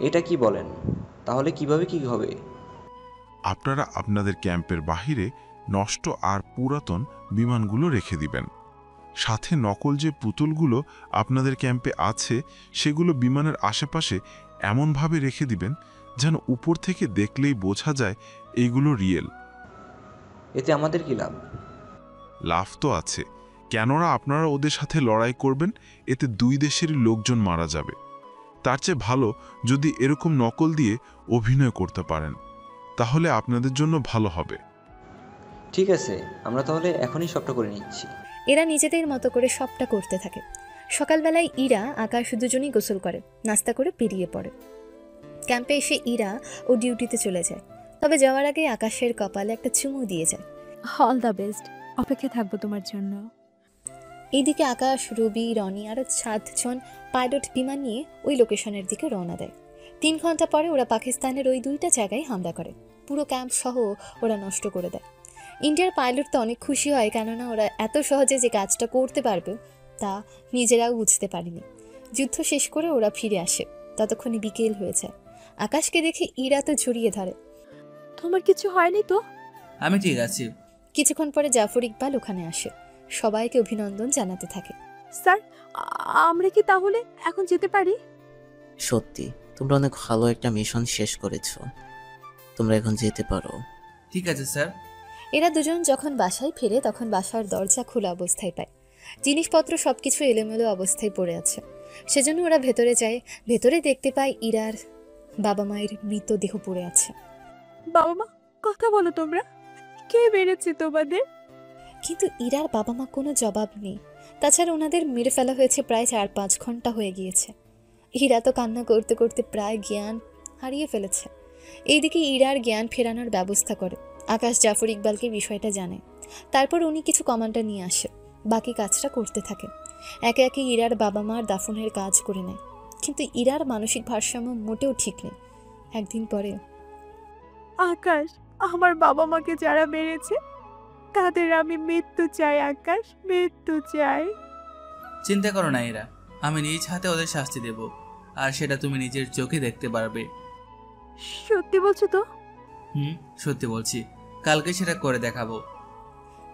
Speaker 17: এটা কি বলেন? তাহলে কিভাবে কি হবে?
Speaker 4: আপনারা আপনাদের ক্যাম্পের বাহিরে নষ্ট আর পুরাতন বিমানগুলো রেখে দিবেন। সাথে নকল যে পুতুলগুলো আপনাদের ক্যাম্পে আছে সেগুলো বিমানের আশেপাশে এমনভাবে রেখে দিবেন যেন উপর থেকে দেখলেই বোঝা যায় এইগুলো রিয়েল।
Speaker 17: এতে আমাদের কি লাভ?
Speaker 4: লাভ তো আছে, কেননা আপনারা ওদের সাথে লড়াই করবেন, এতে দুই দেশেরই লোকজন মারা যাবে। তার চেয়ে ভালো যদি এরকম নকল দিয়ে অভিনয় করতে পারেন, তাহলে আপনাদের জন্য ভালো হবে।
Speaker 17: ঠিক আছে, আমরা তাহলে এখনই সবটা করে নিচ্ছি।
Speaker 3: এরা নিজেদের মতো করে সবটা করতে থাকে। সকালবেলায় ইরা আকাশ দুজনেই গোসল করে, নাস্তা করে বেরিয়ে পড়ে। ক্যাম্পে এসে ইরা ও ডিউটিতে চলে যায়, তবে যাওয়ার আগে আকাশের কপালে একটা চুমু দিয়ে যায়।
Speaker 7: অল দ্য বেস্ট, অপেক্ষা থাকবো তোমার জন্য।
Speaker 3: এইদিকে আকাশ, রবি, রনি আরও 7 জন পাইলট বিমান নিয়ে ওই লোকেশনের দিকে রওনা দেয়। 3 ঘন্টা পরে ওরা পাকিস্তানের ওই 2টা জায়গায় হামলা করে, পুরো ক্যাম্প সহ ওরা নষ্ট করে দেয়। ইন্ডিয়ার পাইলট তো অনেক খুশি হয়, কেননা ওরা এত সহজে যে কাজটা করতে পারবে তা নিজেরাও বুঝতে পারেনি। যুদ্ধ শেষ করে ওরা ফিরে আসে, ততক্ষণে বিকেল হয়ে যায়। আকাশকে দেখে ইরা তো জড়িয়ে ধরে।
Speaker 7: তোমার কিছু হয়নি তো?
Speaker 2: আমি ঠিক আছি।
Speaker 3: কিছুক্ষণ পরে জাফর ইকবাল ওখানে আসে, সবাইকে অভিনন্দন জানাতে থাকে।
Speaker 7: স্যার, আমরা কি তাহলে এখন যেতে পারি?
Speaker 10: সত্যি তোমরা অনেক ভালো একটা মিশন শেষ করেছো, তোমরা এখন যেতে পারো।
Speaker 2: ঠিক আছে স্যার।
Speaker 3: এরা দুজন যখন বাসায় ফেরে তখন বাসার দরজা খোলা অবস্থায় পায়। জিনিসপত্র সবকিছু এলোমেলো অবস্থায় পড়ে আছে। সেজন্য ওরা ভেতরে যায়। ভেতরে দেখতে পায় ইরার বাবা মায়ের মৃতদেহ পড়ে আছে।
Speaker 7: বাবা মা, কথা বলো তোমরা, কে মেরেছে তোমাদের?
Speaker 3: কিন্তু ইরার বাবা মা কোনো জবাব নেই। তাছাড়া ওনাদের মেরে ফেলা হয়েছে প্রায় 4-5 ঘন্টা হয়ে গিয়েছে। ইরা তো কান্না করতে করতে প্রায় জ্ঞান হারিয়ে ফেলেছে। এইদিকে ইরার জ্ঞান ফেরানোর ব্যবস্থা করে। আকাশ জাফর ইকবালকে বিষয়টা জানে। তারপর উনি কিছু কমান্ডার নিয়ে আসে, বাকি কাজটা করতে থাকে। একে একে ইরার বাবা মার দাফনের কাজ করে নেয়। কিন্তু ইরার মানসিক ভারসাম্য মোটেও ঠিক নেই। একদিন পরে,
Speaker 7: আকাশ, আমার বাবা মাকে যারা মেরেছে তাদের আমি মৃত্যু চাই। আকাশ, মৃত্যু চাই।
Speaker 2: চিন্তা করো না এরা, আমি নিজ হাতে ওদের শাস্তি দেব, আর সেটা তুমি নিজের চোখে দেখতে পারবে।
Speaker 7: সত্যি বলছো তো?
Speaker 2: সত্যি বলছি, কালকে সেটা করে দেখাবো।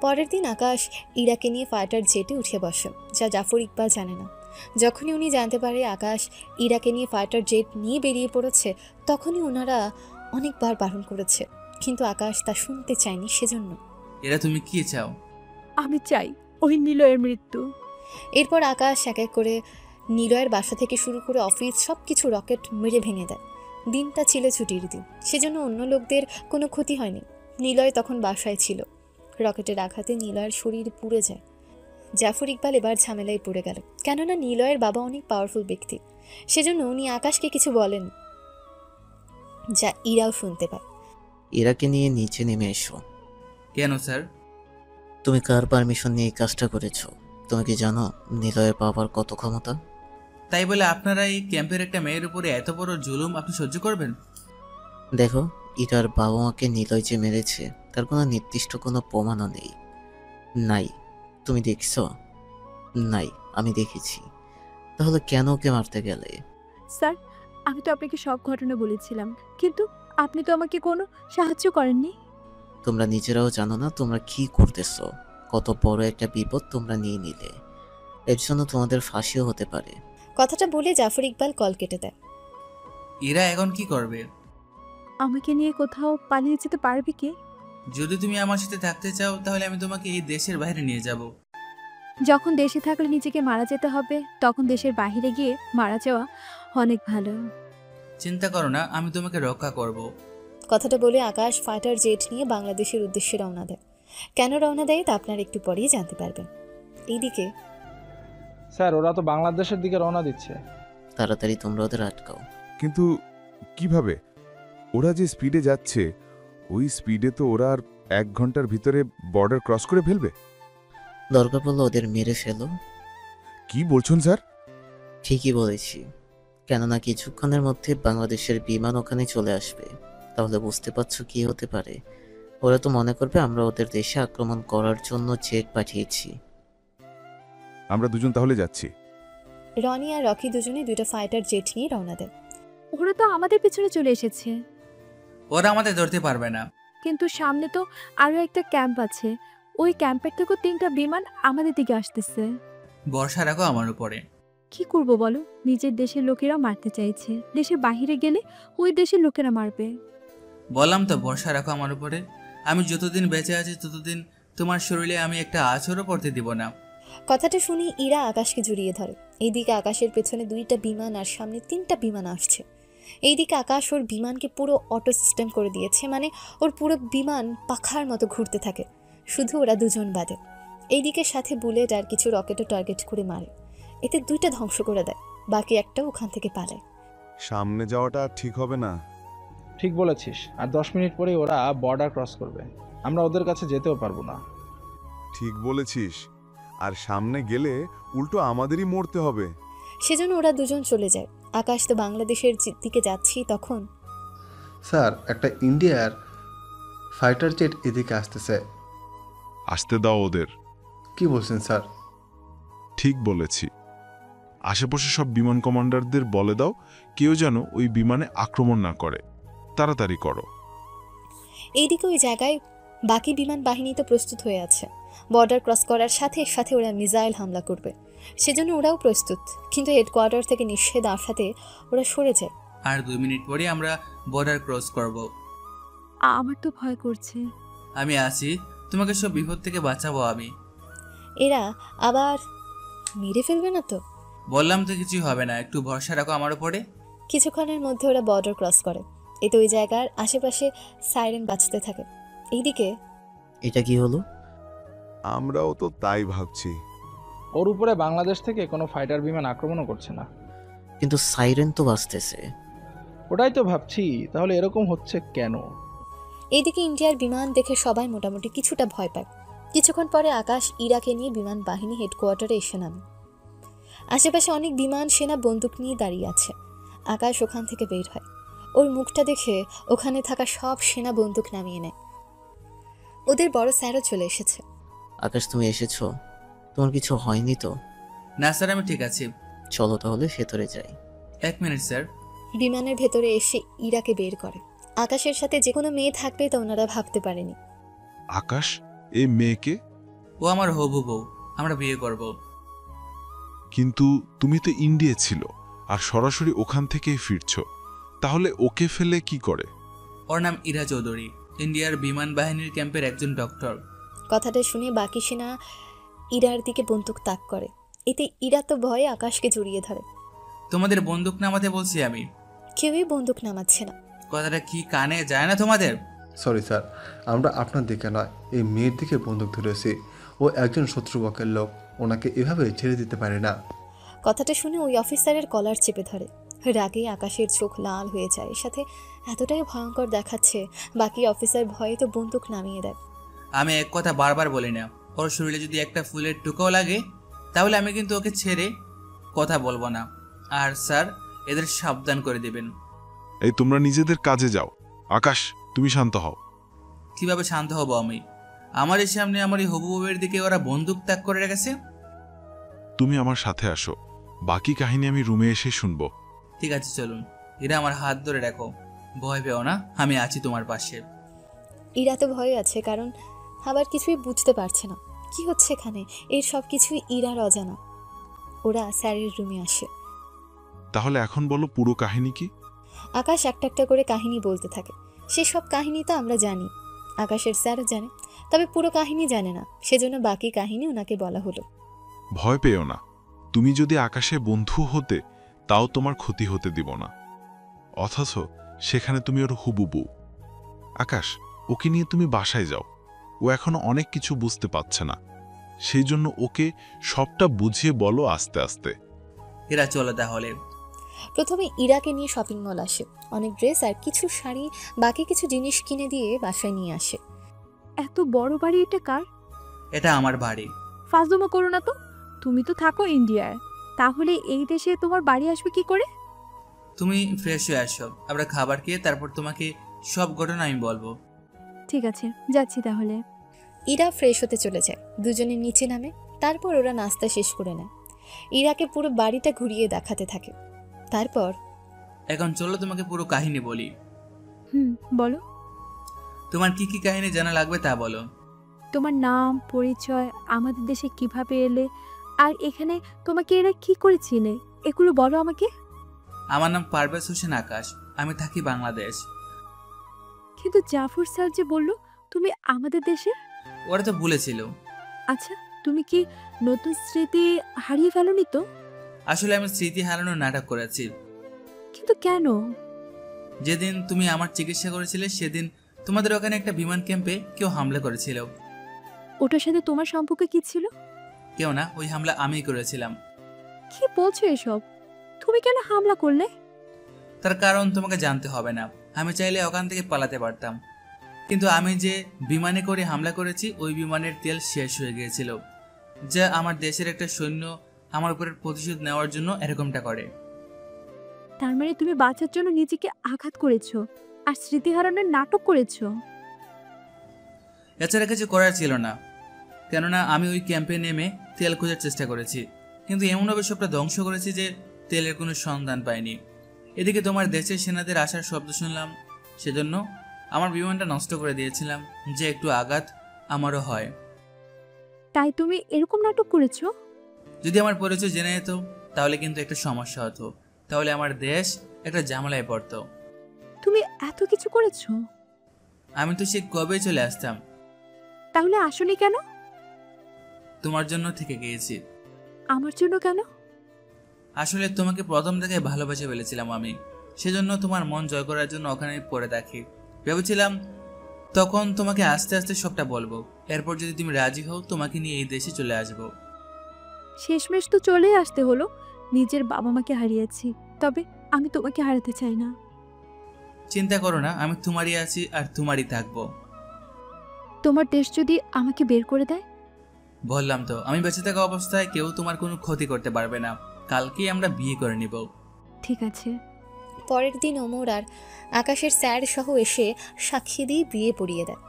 Speaker 3: পরের দিন আকাশ ইরাকে নিয়ে ফাইটার জেটে উঠে বসে, যা জাফর ইকবাল জানে না। যখনই উনি জানতে পারে আকাশ ইরাকে নিয়ে ফাইটার জেট নিয়ে বেরিয়ে পড়েছে, তখনই ওনারা অনেকবার বারণ করেছে, কিন্তু আকাশ তা শুনতে চায়নি। সেজন্য,
Speaker 2: এরা তুমি কি চাও?
Speaker 7: আমি চাই ওই নিলয়ের মৃত্যু।
Speaker 3: এরপর আকাশ এক এক করে নিলয়ের বাসা থেকে শুরু করে অফিস সব কিছু রকেট মেরে ভেঙে দেয়। দিনটা ছিল ছুটির দিন, সেজন্য অন্য লোকদের কোনো ক্ষতি হয়নি। নিলয় তখন বাসায় ছিল। রকেটের আঘাতে নিলয়ের শরীর পুড়ে যায়। জাফর ইকবাল এবার ঝামেলায় পড়ে গেল, কেননা নিলয়ের বাবা অনেক পাওয়ারফুল ব্যক্তি। সেজন্য উনি আকাশকে কিছু বলেন, যা ইরাও শুনতে পায়।
Speaker 10: ইরাকে নিয়ে নিচে নেমে এসো।
Speaker 2: কেন স্যার?
Speaker 10: তুমি কার পারমিশন নিয়ে এই কাজটা করেছো? তুমি কি জানো নিলয়ের বাবার কত ক্ষমতা?
Speaker 2: তাই বলে আপনারা এই ক্যাম্পের একটা মেয়ের উপরে এত বড় জুলুম আপনি সহ্য করবেন?
Speaker 10: দেখো, ইরার বাবা মাকে নিলয় যে মেরেছে তার কোনো নির্দিষ্ট কোনো প্রমাণও নেই। তুমি দেখছো? নাই, আমি দেখেছি। তাহলে কেন ওকে মারতে গেলে?
Speaker 7: স্যার, আমি তো আপনাকে সব ঘটনা বলেছিলাম, কিন্তু আপনি তো আমাকে কোনো সাহায্য করেননি।
Speaker 10: তোমরা নিজেরাও জানো না তোমরা কি করতেছো। কত বড় একটা বিপদ তোমরা নিয়ে নিলে। এর জন্য তোমাদের ফাঁসিও হতে পারে।
Speaker 3: কথাটা বলে জাফর ইকবাল কল কেটে দেয়।
Speaker 2: ইরা এখন কি করবে?
Speaker 7: আমাকে নিয়ে কোথাও পালিয়ে যেতে পারবে কি?
Speaker 2: যদি তুমি আমার সাথে থাকতে চাও তাহলে আমি তোমাকে এই দেশের বাইরে নিয়ে যাব।
Speaker 7: যখন দেশে থাকলে নিজেকে মারা যেতে হবে, তখন দেশের বাইরে গিয়ে মারা যাওয়া অনেক ভালো।
Speaker 2: চিন্তা করো না, আমি তোমাকে রক্ষা করব।
Speaker 3: কথাটা বলে আকাশ ফাইটার জেট নিয়ে বাংলাদেশের উদ্দেশ্যে রওনা দেয়। কেন রওনা দেয় তা আপনারা একটু পরেই জানতে পারবেন। এইদিকে
Speaker 14: স্যার, ওরা তো বাংলাদেশের দিকে রওনা দিচ্ছে।
Speaker 10: তাড়াতাড়ি তোমরা ওদের আটকাও।
Speaker 9: কিন্তু কিভাবে? ওরা যে স্পিডে যাচ্ছে, ওই স্পিডে তো ওরা আর 1 ঘন্টার ভিতরে বর্ডার ক্রস করে ফেলবে।
Speaker 10: দরকার পড়লে ওদের মেরে ফেলো।
Speaker 9: কি বলছেন স্যার?
Speaker 10: ঠিকই বলেছি, কেননা কিছুক্ষণের মধ্যে বাংলাদেশের বিমান ওখানে চলে আসবে। তাহলে বুঝতে পারছো কি হতে পারে। ওরা তো মনে করবে আমরা ওদের দেশে আক্রমণ করার জন্য জেট পাঠিয়েছি।
Speaker 9: আমরা দুজন তাহলে যাচ্ছি।
Speaker 3: রনি আর রকি দুজনে দুটো ফাইটার জেট নিয়ে রওনা দেয়।
Speaker 7: ওরা তো আমাদের পিছনে চলে এসেছে।
Speaker 2: ওরা আমাদের ধরতে পারবে না।
Speaker 7: কিন্তু সামনে তো আরো একটা ক্যাম্প আছে। ওই ক্যাম্পের থেকে 3টা বিমান আমাদের দিকে আসতেছে।
Speaker 2: ভরসা রাখো আমার উপরে।
Speaker 7: কি করব বলো? নিজের দেশের লোকেরা মারতে চাইছে, দেশের বাইরে গেলে ওই দেশের লোকেরা মারবে।
Speaker 2: বললাম তো ভরসা রাখো আমার উপরে। আমি যতদিন বেঁচে আছি ততদিন তোমার শরীরে আমি একটা আঁচড়ও পড়তে দিব না।
Speaker 3: কথাটা শুনি ইরা আকাশকে জড়িয়ে ধরে। এইদিকে আকাশের পেছনে 2টা বিমান আর সামনে 3টা বিমান আসছে। এইদিকে আকাশ ওর বিমানকে পুরো অটো সিস্টেম করে দিয়েছে, মানে ওর পুরো বিমান পাখার মতো ঘুরতে থাকে, শুধু ওরা দুজন বাদে। এইদিকে সাথে বুলেট আর কিছু রকেটও টার্গেট করে মারে। এতে 2টা ধ্বংস করে দেয়, বাকি একটা ওখান থেকে পালায়।
Speaker 9: সামনে যাওয়াটা ঠিক হবে না।
Speaker 14: ঠিক বলেছিস, আর 10 মিনিট পরেই ওরা বর্ডার ক্রস করবে। আমরা ওদের কাছে যেতেও পারবো না।
Speaker 9: ঠিক বলেছিস, আর সামনে গেলে উল্টো আমাদেরই মরতে হবে।
Speaker 3: সেজন্য ওরা দুজন চলে যায়। আকাশ তো বাংলাদেশের দিকে যাচ্ছি তখন।
Speaker 5: স্যার, একটা ইন্ডিয়ার ফাইটার জেট এদিকে আসতেছে।
Speaker 4: আসতে দাও ওদের।
Speaker 5: কি বলছেন স্যার?
Speaker 4: ঠিক বলেছি। আশেপাশে সব বিমান কমান্ডারদের বলে দাও কেউ যেন ওই বিমানে আক্রমণ না করে। তাড়াতাড়ি করো।
Speaker 3: এইদিকে ওই জায়গায় বাকি বিমান বাহিনী তো প্রস্তুত হয়ে আছে। বর্ডার ক্রস করার সাথে সাথে ওরা মিসাইল হামলা করবে, সেজন্য ওরাও প্রস্তুত। কিন্তু হেডকোয়ার্টার থেকে নিষেধ আসাতে ওরা সরে যায়।
Speaker 2: আর 2 মিনিট পরে আমরা বর্ডার ক্রস করব।
Speaker 7: আমার তো ভয় করছে।
Speaker 2: আমি আছি, তোমাকে সব বিপদ থেকে বাঁচাবো আমি।
Speaker 3: এরা আবার মেরে ফেলবে না তো?
Speaker 2: বললাম তো কিছু হবে না, একটু ভরসা রাখো আমার উপরে।
Speaker 3: কিছুক্ষণের মধ্যে ওরা বর্ডার ক্রস করে। এতে ওই জায়গার আশেপাশে সাইরেন বাজতে থাকে। এইদিকে
Speaker 10: এটা কি হলো?
Speaker 9: আমরাও তো তাই ভাবছি।
Speaker 14: ওর উপরে বাংলাদেশ থেকে কোনো ফাইটার বিমান আক্রমণও করছে না,
Speaker 10: কিন্তু সাইরেন তো বাজতেছে।
Speaker 14: ওটাই তো ভাবছি, তাহলে এরকম হচ্ছে কেন?
Speaker 3: এইদিকে ইন্ডিয়ার বিমান দেখে সবাই মোটামুটি কিছুটা ভয় পায়। কিছুক্ষণ পরে আকাশ ইরাকে নিয়ে বিমান বাহিনী হেডকোয়ার্টারে এসে নামে। আশেপাশে অনেক বিমান সেনা বন্দুক নিয়ে দাঁড়িয়ে আছে। আকাশ ওখান থেকে বের হয়। ওর মুখটা দেখে ওখানে থাকা সব সেনা বন্দুক নামিয়ে নেয়। ওদের বড় স্যারও চলে এসেছে।
Speaker 10: আকাশ, তুমি এসেছো? তোমার কিছু হয়নি তো?
Speaker 2: না স্যার, আমি ঠিক আছি।
Speaker 10: চলো তাহলে ভেতরে যাই।
Speaker 2: 1 মিনিট স্যার।
Speaker 3: বিমানের ভেতরে এসে ইরাকে বের করে। আকাশের সাথে যে কোনো মেয়ে থাকবে তা ওনারা ভাবতে পারেনি।
Speaker 4: আকাশ, এই মেয়েকে?
Speaker 2: ও আমার হবু বউ, আমরা বিয়ে করব।
Speaker 4: কিন্তু তুমি তো ইন্ডিয়া ছিল আর সরাসরি ওখান থেকেই ফিরছো, তাহলে ওকে ফেলে কি করে?
Speaker 2: ওর নাম ইরা চৌধুরী, ইন্ডিয়ার বিমান বাহিনীর ক্যাম্পের একজন ডক্টর।
Speaker 3: কথাটা শুনে বাকি সেনা ইরার দিকে বন্দুক তাক করে। এতে ইরা তো ভয়ে আকাশকে জড়িয়ে ধরে।
Speaker 2: তোমাদের বন্দুক নামাতে বলছি আমি।
Speaker 3: কেউই বন্দুক নামাচ্ছে না।
Speaker 2: কথাটা কি কানে যায় না তোমাদের?
Speaker 5: সরি স্যার, আমরা আপনার দিকে নয়, এই মেয়ের দিকে বন্দুক ধরেছি। ও একজন শত্রুপক্ষের লোক, ওনাকে এভাবে ছেড়ে দিতে পারে না।
Speaker 3: কথাটা শুনে ওই অফিসারের কলার চেপে ধরে। রাগে আকাশের চোখ লাল হয়ে যায়, সাথে এতটাই ভয়ঙ্কর দেখাচ্ছে বাকি অফিসার ভয়ে তো বন্দুক নামিয়ে দেয়।
Speaker 2: আমি এক কথা বারবার বলি না, ওর শরীরে যদি একটা ফুলের টুকাও লাগে তাহলে আমি কিন্তু ওকে ছেড়ে কথা বলবো না। আর স্যার, এদের সাবধান করে দেবেন।
Speaker 4: এই তোমরা নিজেদের কাজে যাও। আকাশ, তুমি শান্ত হও।
Speaker 2: কিভাবে শান্ত হব আমি? আমাদের সামনে আমার এই হবু বউয়ের দিকে ওরা বন্দুক তাক করে রেখেছে।
Speaker 4: তুমি আমার সাথে আসো, বাকি কাহিনী আমি রুমে এসে শুনবো।
Speaker 2: ঠিক আছে চলুন। ইরা আমার হাত ধরে রাখো, ভয় পেও না, আমি আছি তোমার পাশে।
Speaker 3: ইরা তো ভয় আছে, কারণ আবার কিছুই বুঝতে পারছে না কি হচ্ছে এখানে। এর সব কিছুই ইরার অজানা। ওরা স্যারের রুমে আসে।
Speaker 4: তাহলে এখন বলো পুরো কাহিনী কি?
Speaker 3: আকাশ একটা একটা করে কাহিনী বলতে থাকে। সে সব কাহিনী তো আমরা জানি, আকাশের স্যারও জানে, তবে পুরো কাহিনী জানে না, সেজন্য বাকি কাহিনী ওনাকে বলা হলো।
Speaker 4: ভয় পেও না, তুমি যদি আকাশে বন্ধু হতে তাও তোমার ক্ষতি হতে দিব না, অথচ সেখানে তুমি ওর হুবুবু। আকাশ, ওকে নিয়ে তুমি বাসায় যাও, ও এখনো অনেক কিছু বুঝতে পারছে না, সেই জন্য ওকে সবটা বুঝিয়ে বলো আস্তে আস্তে।
Speaker 2: এরা চলো তাহলে।
Speaker 3: প্রথমে ইরাকে নিয়ে শপিং মল আসে, অনেক ড্রেস আর কিছু শাড়ি, বাকি কিছু জিনিস কিনে দিয়ে বাসায় নিয়ে আসে।
Speaker 7: এত বড় বাড়ি এটা কার?
Speaker 2: এটা আমার বাড়ি।
Speaker 7: ফাজলামো করো না তো, তুমি তো থাকো ইন্ডিয়ায়, তাহলে এই দেশে তোমার বাড়ি আসবে কি করে?
Speaker 2: তুমি ফ্রেশ হয়ে আসো, আমরা খাবার খেয়ে তারপর তোমাকে সব ঘটনা আমি বলবো।
Speaker 7: ঠিক আছে, যাচ্ছি তাহলে।
Speaker 3: ইরা ফ্রেশ হতে চলে যায়, দুজনে নিচে নামে, তারপর ওরা নাস্তা শেষ করে নেয়। ইরাকে পুরো বাড়িটা ঘুরিয়ে দেখাতে থাকে। তারপর
Speaker 2: এখন চলো তোমাকে পুরো কাহিনী বলি।
Speaker 7: বলো।
Speaker 2: তোমার কি কি কাহিনী জানা লাগবে তা বলো।
Speaker 7: তোমার নাম, পরিচয়, আমাদের দেশে কিভাবে এলে, আর এখানে তোমাকে এরা কি করে চিনে, এগুলো বলো আমাকে।
Speaker 2: আমার নাম পারভেজ হোসেন আকাশ, আমি থাকি বাংলাদেশ।
Speaker 7: কিন্তু জাফর স্যার যে বলল তুমি আমাদের দেশে।
Speaker 2: ওরা তো বলেছিল।
Speaker 7: আচ্ছা, তুমি কি নতুন স্মৃতি হারিয়ে ফেলোনি তো?
Speaker 2: আসলে আমি স্মৃতি হারানোর নাটক করেছি।
Speaker 7: কিন্তু কেন?
Speaker 2: যেদিন তুমি আমার চিকিৎসা করেছিলে সেদিন তোমাদের ওখানে একটা বিমান ক্যাম্পে কেউ হামলা করেছিল।
Speaker 7: ওটার সাথে তোমার সম্পর্ক কি ছিল?
Speaker 2: কেউ না, ওই হামলা আমিই করেছিলাম।
Speaker 7: কি বলছো এসব? তুমি কেন হামলা করলে?
Speaker 2: তার কারণ তোমাকে জানতে হবে না। আমি চাইলে ওখান থেকে পালাতে পারতাম, কিন্তু আমি যে বিমানে করে হামলা করেছি ওই বিমানের তেল শেষ হয়ে গিয়েছিল, যা আমার দেশের একটা সৈন্য আমার উপরের প্রতিশোধ নেওয়ার জন্য এরকমটা করে।
Speaker 7: তার মানে তুমি বাঁচার জন্য নিজেকে আঘাত করেছো আর স্মৃতি হারানোর নাটক করেছো?
Speaker 2: এছাড়া কিছু করার ছিল না, কেননা আমি ওই ক্যাম্পে নেমে তেল খোঁজার চেষ্টা করেছি, কিন্তু এমনভাবে সবটা ধ্বংস করেছি যে তেলের কোনো সন্ধান পাইনি। এদিকে তোমার দেশের সেনাদের আসার শব্দ শুনলাম, সেজন্য আমার বিমানটা নষ্ট করে দিয়েছিলাম, যে একটু আঘাত আমারও হয়।
Speaker 7: তাই তুমি এরকম নাটক করেছো?
Speaker 2: যদি আমার পরিচয় জেনে যেত তাহলে কিন্তু একটা সমস্যা হতো, তাহলে আমার দেশ একটা ঝামেলায় পড়তো।
Speaker 7: তুমি এত কিছু করেছো?
Speaker 2: আমি তো সে কবে চলে আসতাম।
Speaker 7: তাহলে আসোনি কেন?
Speaker 2: তোমার জন্য থেকে গিয়েছি।
Speaker 7: আমার জন্য কেন?
Speaker 2: আসলে তোমাকে প্রথম থেকে ভালোবাসে ফেলেছিলাম আমি, সেজন্য তোমার মন জয় করার জন্য ওখানে পড়ে থাকি। ভেবেছিলাম তখন তোমাকে আস্তে আস্তে সবটা বলবো, এরপর যদি তুমি রাজি হও তোমাকে নিয়ে এই দেশে চলে আসবো।
Speaker 7: শেষমেশ তো চলে আসতে হলো। নিজের বাবা মাকে হারিয়েছি, তবে আমি তোমাকে হারাতে চাই না।
Speaker 2: চিন্তা করো না, আমি তোমারই আছি আর তোমারই থাকবো।
Speaker 7: তোমার দেশ যদি আমাকে বের করে দেয়?
Speaker 2: বললাম তো, আমি বেঁচে থাকা অবস্থায় কেউ তোমার কোনো ক্ষতি করতে পারবে না। কালকেই আমরা বিয়ে করে নিব।
Speaker 7: ঠিক আছে।
Speaker 3: পরের দিন ওমর আর আকাশের স্যার সহ এসে সাক্ষী দিয়ে বিয়ে পড়িয়ে দেয়।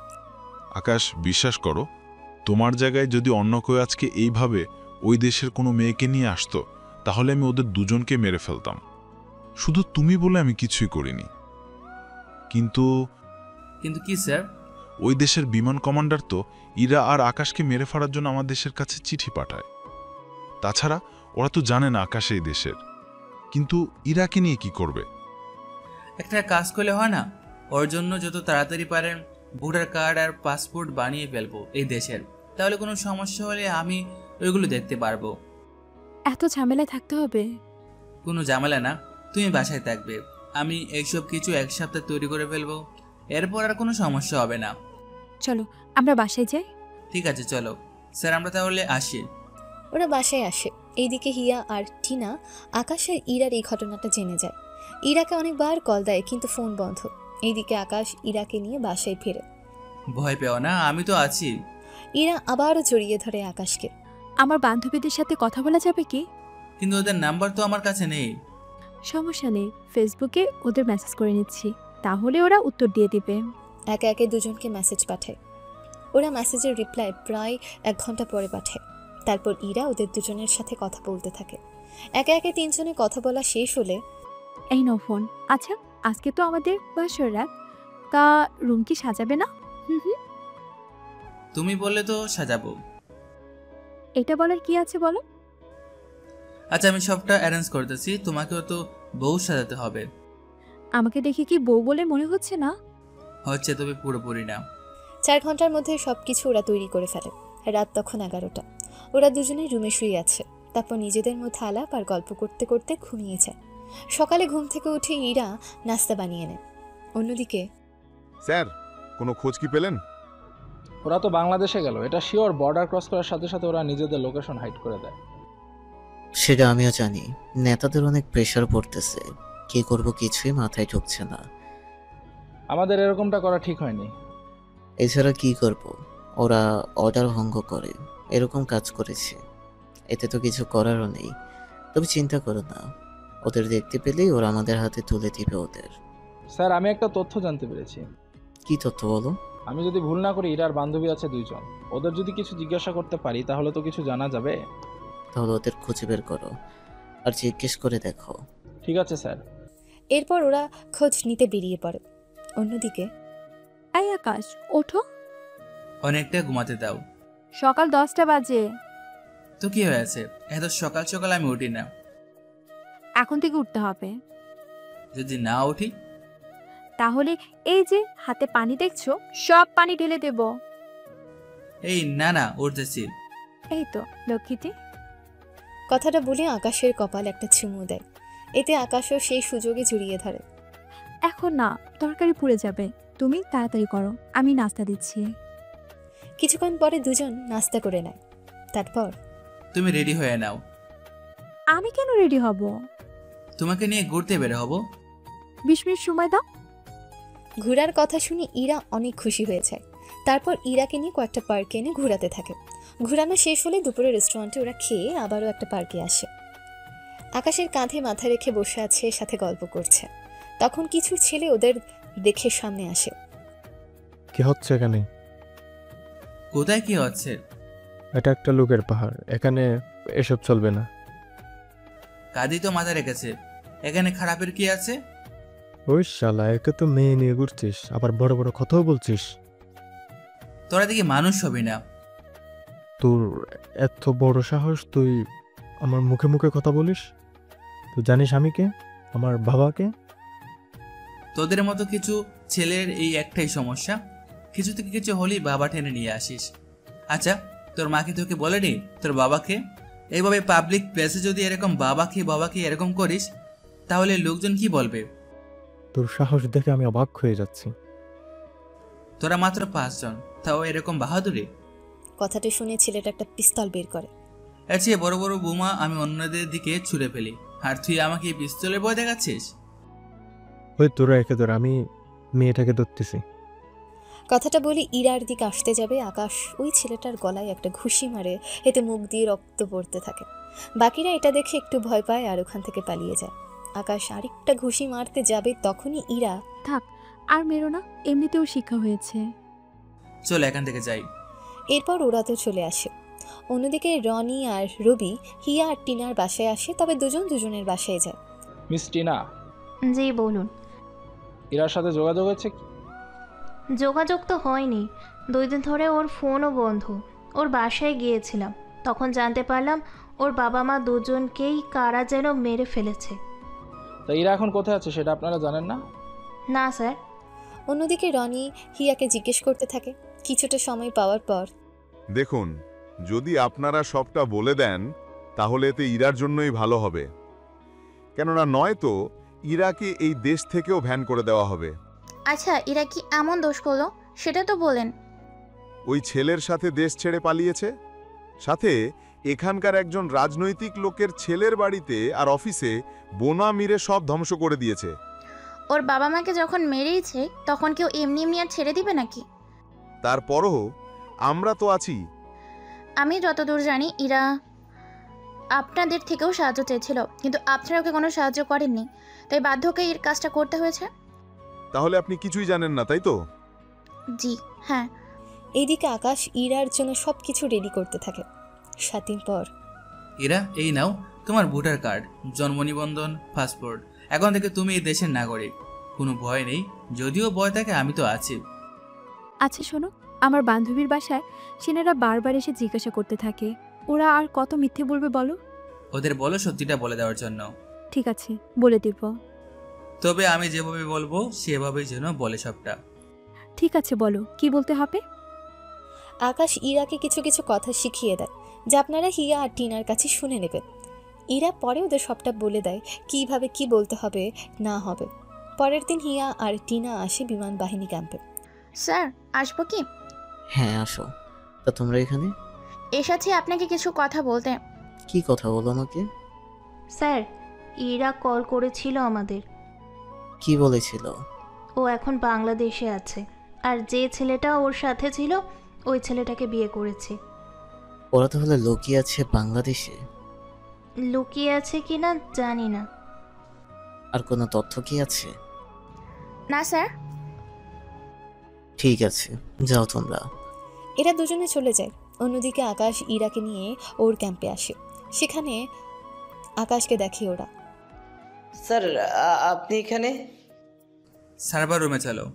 Speaker 4: আকাশ, বিশ্বাস করো, তোমার জায়গায় যদি অন্য কেউ আজকে এইভাবে ওই দেশের কোনো মেয়েকে নিয়ে আসতো তাহলে আমি ওদের দুজনকে মেরে ফেলতাম। শুধু তুমি বলে আমি কিছুই করিনি। কিন্তু
Speaker 2: কি স্যার?
Speaker 4: ওই দেশের বিমান কমান্ডার তো ইরা আর আকাশকে মেরে ফেলার জন্য আমার দেশের কাছে চিঠি পাঠায়। তাছাড়া ওরা তো জানে না আকাশ এই দেশের। কিন্তু ইরাকে নিয়ে কি করবে?
Speaker 2: একটা কাজ করলে হয় না, ওর জন্য যত তাড়াতাড়ি পারেন ভোটার কার্ড আর পাসপোর্ট বানিয়ে ফেলবো এই দেশের, তাহলে কোনো সমস্যা হলে আমি ওইগুলো দেখতে পারবো।
Speaker 7: এত ঝামেলায় থাকতে হবে?
Speaker 2: কোনো ঝামেলা না, তুমি বাসায় থাকবে, আমি এইসব কিছু এক সপ্তাহ তৈরি করে ফেলবো, এরপর আর কোনো সমস্যা হবে না।
Speaker 7: চলো আমরা বাসায় যাই।
Speaker 2: ঠিক আছে চলো স্যার, আমরা তাহলে আসি।
Speaker 3: ওরা বাসায় আসে। এইদিকে হিয়া আর টিনা আকাশ আর ইরার এই ঘটনাটা জেনে যায়। ইরাকে অনেকবার কল দেয় কিন্তু ফোন বন্ধ। এইদিকে আকাশ ইরাকে নিয়ে বাসায় ফেরে।
Speaker 2: ভয় পেও না, আমি তো আছি।
Speaker 3: ইরা আবারও জড়িয়ে ধরে আকাশকে।
Speaker 7: আমার বান্ধবীদের সাথে কথা বলা যাবে কি?
Speaker 2: কিন্তু ওদের নাম্বার তো আমার কাছে নেই।
Speaker 7: সমস্যা নেই, ফেসবুকে ওদের মেসেজ করে নিচ্ছি, তাহলে ওরা উত্তর দিয়ে দিবে।
Speaker 3: একে একে দুজনকে মেসেজ পাঠায়। ওরা মেসেজের রিপ্লাই প্রায় 1 ঘন্টা পরে পাঠায়। তারপর ইরা ওদের দুজনের সাথে কথা বলতে থাকে। একে একে তিনজনে কথা বলা শেষ হলে,
Speaker 7: এই নাও ফোন। আচ্ছা, আজকে তো আমাদের বাসর রাত, তা রুম কি সাজাবে না?
Speaker 2: তুমি বললে তো সাজাবো।
Speaker 7: এটা বলার কি আছে বলো?
Speaker 2: আচ্ছা, আমি সবটা অ্যারেঞ্জ করতেছি, তোমাকেও তো বউ সাজাতে হবে।
Speaker 7: আমাকে দেখে কি বউ বলে মনে হচ্ছে না?
Speaker 2: হচ্ছে, তবে পুরোপুরি না।
Speaker 3: 4 ঘন্টার মধ্যে সবকিছু ওরা তৈরি করে ফেলে। রাত তখন 11টা। ওরা দুজনেই রুমে শুয়ে আছে। তারপর নিজেদের মধ্যে আলাপ আর গল্প করতে করতে ঘুমিয়ে যায়। সকালে ঘুম থেকে উঠে ইরা নাস্তা বানিয়ে নেয়। অন্যদিকে,
Speaker 9: স্যার, কোনো খোঁজ কি পেলেন?
Speaker 14: ওরা তো বাংলাদেশে গেল, এটা শিওর। বর্ডার ক্রস করার সাথে সাথে ওরা নিজেদের লোকেশন হাইড করে দেয়।
Speaker 10: সেটা আমিও জানি। নেতাদের অনেক প্রেশার পড়তেছে, কি করব কিছুই মাথায় ঢুকছে না।
Speaker 14: আমাদের এরকমটা করা ঠিক হয়নি।
Speaker 10: এছাড়া কি করব? ওরা অর্ডার ভঙ্গ করে এরকম কাজ করেছে, এতে তো কিছু করারও নেই। তবে চিন্তা করো না, ওদের দেখতে পেলেই ওরা আমাদের হাতে তুলে দিবে ওদের।
Speaker 14: স্যার, আমি একটা তথ্য জানতে পেরেছি।
Speaker 10: কি তথ্য বলো?
Speaker 14: আমি যদি ভুল না করি, ইরার বান্ধবী আছে 2 জন। ওদের যদি কিছু জিজ্ঞাসা করতে পারি তাহলে তো কিছু জানা যাবে।
Speaker 10: তাহলে ওদের খুঁজে বের করো আর জিজ্ঞেস করে দেখো।
Speaker 14: ঠিক আছে স্যার।
Speaker 3: এরপর ওরা খোঁজ নিতে বেরিয়ে পড়ে। অন্যদিকে,
Speaker 7: এই আকাশ, ওঠো।
Speaker 2: অনেকটা ঘুমাতে দাও।
Speaker 7: সকাল 10টা বাজে।
Speaker 2: তো কি হয়েছে, এত সকাল সকাল আমি উঠি না।
Speaker 7: এখন থেকে উঠতে হবে।
Speaker 2: যদি না উঠি?
Speaker 7: তাহলে এই যে হাতে পানি দেখছো, সব পানি ঢেলে দেব।
Speaker 2: এই না না, উঠতেছি।
Speaker 7: এই তো লক্ষ্মীটি।
Speaker 3: কথাটা বলে আকাশের কপাল একটা চুমু দেয়। এতে আকাশও সেই সুযোগে জড়িয়ে ধরে।
Speaker 7: এখন না, তরকারি পুড়ে যাবে, তুমি তাড়াতাড়ি করো, আমি নাস্তা দিচ্ছি।
Speaker 3: কিছুক্ষণ পরে দুজন নাস্তা করে নেয়। তারপর,
Speaker 2: তুমি রেডি হয়ে নাও।
Speaker 7: আমি কেন রেডি হব?
Speaker 2: তোমাকে নিয়ে ঘুরতে বের হব।
Speaker 7: 20 মিনিট সময় দাও।
Speaker 3: ঘোরার কথা শুনে ইরা অনেক খুশি হয়ে যায়। তারপর ইরাকে নিয়ে কয়েকটা পার্কে এনে ঘোরাতে থাকে। ঘোরানো শেষ হলে দুপুরে রেস্টুরেন্টে ওরা খেয়ে আবারও একটা পার্কে আসে। আকাশের কাঁধে মাথা রেখে বসে আছে, সাথে গল্প করছে। তখন কিছু ছেলে ওদের দেখে সামনে আসে।
Speaker 11: কি হচ্ছে এখানে?
Speaker 2: কোথায় কি হচ্ছে?
Speaker 11: এটা একটা লোকের পাহাড়, এখানে এসব চলবে না।
Speaker 2: কাঁধি তো মাথা রেখেছে, এখানে খারাপের কি আছে?
Speaker 11: ওই শালা, একে তো মেয়ে নিয়ে ঘুরছিস, আবার বড় বড় কথাও বলছিস।
Speaker 2: তোরা দেখি মানুষ হবি না।
Speaker 11: তোর এত বড় সাহস, তুই আমার মুখে মুখে কথা বলিস? তুই জানিস আমি কে, আমার বাবাকে?
Speaker 2: তোদের মতো কিছু ছেলের এই একটাই সমস্যা, কিছু থেকে কিছু হলেই বাবা টেনে নিয়ে আসিস। আচ্ছা, তোর মাকে তোকে বলেনি তোর বাবাকে? এইভাবে পাবলিক প্লেসে যদি এরকম বাবাকে এরকম করিস তাহলে লোকজন কি বলবে?
Speaker 11: তোর সাহস দেখে আমি অবাক হয়ে যাচ্ছি।
Speaker 2: তোরা মাত্র 5 জন, তাও এরকম বাহাদুরি?
Speaker 3: কথাটা শুনে ছেলেটা একটা পিস্তল বের করে।
Speaker 2: এর চেয়ে বড় বড় বোমা আমি অন্যদের দিকে ছুড়ে ফেলি, আর তুই আমাকে পিস্তলের ভয় দেখাচ্ছিস?
Speaker 11: ওই তোরা একে ধর, আমি মেয়েটাকে ধরতেছি।
Speaker 3: কথাটা বলে ইরার দিকে আসতে যাবে, আকাশ ওই ছেলেটার গলায় একটা ঘুষি মারে, এতে মুখ দিয়ে রক্ত পড়তে থাকে। বাকিরা এটা দেখে একটু ভয় পায় আর ওখান থেকে পালিয়ে যায়। আকাশ আরেকটা ঘুষি মারতে যাবে, তখনই ইরা,
Speaker 7: থাক আর মেরো না, এমনিতেও শিক্ষা হয়েছে।
Speaker 2: চল এখান থেকে যাই।
Speaker 3: এরপর ওরা তো চলে আসে। অন্যদিকে রনি আর রবি হিয়া আর টিনার বাসায় আসে, তবে দুজন দুজনের বাসায় যায়।
Speaker 14: মিস টিনা।
Speaker 13: জি বলুন।
Speaker 14: ইরার সাথে যোগাযোগ হচ্ছে?
Speaker 13: যোগাযোগ তো হয়নি, 2 দিন ধরে ওর ফোনও বন্ধ। ওর বাসায় গিয়েছিলাম, তখন জানতে পারলাম ওর বাবা মা দুজনকেই কারা যেন মেরে ফেলেছে।
Speaker 14: তা ইরা এখন কোথায় আছে সেটা আপনারা জানেন না?
Speaker 13: না স্যার।
Speaker 3: অন্যদিকে রনি হিয়াকে জিজ্ঞেস করতে থাকে। কিছুটা সময় পাওয়ার পর,
Speaker 4: দেখুন, যদি আপনারা সবটা বলে দেন তাহলে এতে ইরার জন্যই ভালো হবে, কেননা নয়তো ইরাকে এই দেশ থেকেও ভ্যান করে দেওয়া হবে।
Speaker 13: আচ্ছা, ইরা কি এমন দোষ করলো সেটা তো বলেন।
Speaker 4: ওই ছেলের সাথে দেশ ছেড়ে পালিয়েছে, সাথে এখানকার একজন রাজনৈতিক লোকের ছেলের বাড়িতে আর অফিসে বোমা মেরে সব ধ্বংস করে দিয়েছে।
Speaker 13: ওর বাবা মাকে যখন মেরেইছে তখন কেউ এমনি এমনি আর ছেড়ে দিবে নাকি?
Speaker 4: তারপরও আমরা তো আছি।
Speaker 13: আমি যতদূর জানি ইরা আপনাদের থেকেও সাহায্য চেয়েছিল, কিন্তু আপনারা ওকে কোনো সাহায্য করেননি, তাই বাধ্য হয়ে এর কাজটা করতে হয়েছে।
Speaker 4: তাহলে আপনি কিছুই জানেন না, তাই তো?
Speaker 13: জি হ্যাঁ।
Speaker 3: এইদিকে আকাশ ইরার জন্য সব কিছু রেডি করতে থাকে। 7 দিন পর।
Speaker 2: ইরা, এই নাও তোমার ভোটার কার্ড, জন্ম নিবন্ধন, পাসপোর্ট। এখন থেকে তুমি এই দেশের নাগরিক। কোনো ভয় নেই, যদিও ভয় থাকে আমি তো আছি।
Speaker 7: আচ্ছা শোনো, আমার বান্ধবীর বাসায় সেনারা বারবার এসে জিজ্ঞাসা করতে থাকে, ওরা আর কত মিথ্যে বলবে বলো?
Speaker 2: ওদের বলো সত্যিটা বলে দেওয়ার জন্য।
Speaker 7: ঠিক আছে, বলে দিব।
Speaker 2: তবে আমি যেভাবে বলবো সেভাবেই যেন বলে সবটা।
Speaker 7: ঠিক আছে, বলো কি বলতে হবে।
Speaker 3: আকাশ ইরাকে কিছু কিছু কথা শিখিয়ে দেয়, যা আপনারা হিয়া আর টিনার কাছে শুনে নেবেন। ইরা পরে ওদের সবটা বলে দেয় কিভাবে কি বলতে হবে না হবে। পরের দিন হিয়া আর টিনা আসে বিমান বাহিনী ক্যাম্পে।
Speaker 18: স্যার, আসবো কি?
Speaker 10: হ্যাঁ আসো। তা তোমরা এখানে?
Speaker 18: এসেছি আপনাকে কিছু কথা বলতে।
Speaker 10: কি কথা বলো আমাকে?
Speaker 13: স্যার, ইরা কল করেছিল আমাদের।
Speaker 10: কি বলেছিল?
Speaker 13: ও এখন বাংলাদেশে আছে, আর যে ছেলেটা ওর সাথে ছিল ওই ছেলেটাকে বিয়ে করেছে।
Speaker 10: ওরা তাহলে লুকিয়ে আছে বাংলাদেশে?
Speaker 13: লুকিয়ে আছে কিনা জানি না।
Speaker 10: আর কোনো তথ্য কি আছে?
Speaker 18: না স্যার।
Speaker 10: ঠিক আছে, যাও তোমরা।
Speaker 3: এরা দুজনে চলে যায়। অন্যদিকে আকাশ ইরাকে নিয়ে ওর ক্যাম্পে আসে। সেখানে আকাশকে দেখে ওরা।
Speaker 1: স্যার, আপনি এখানে?
Speaker 2: সার্ভার রুমে চলো।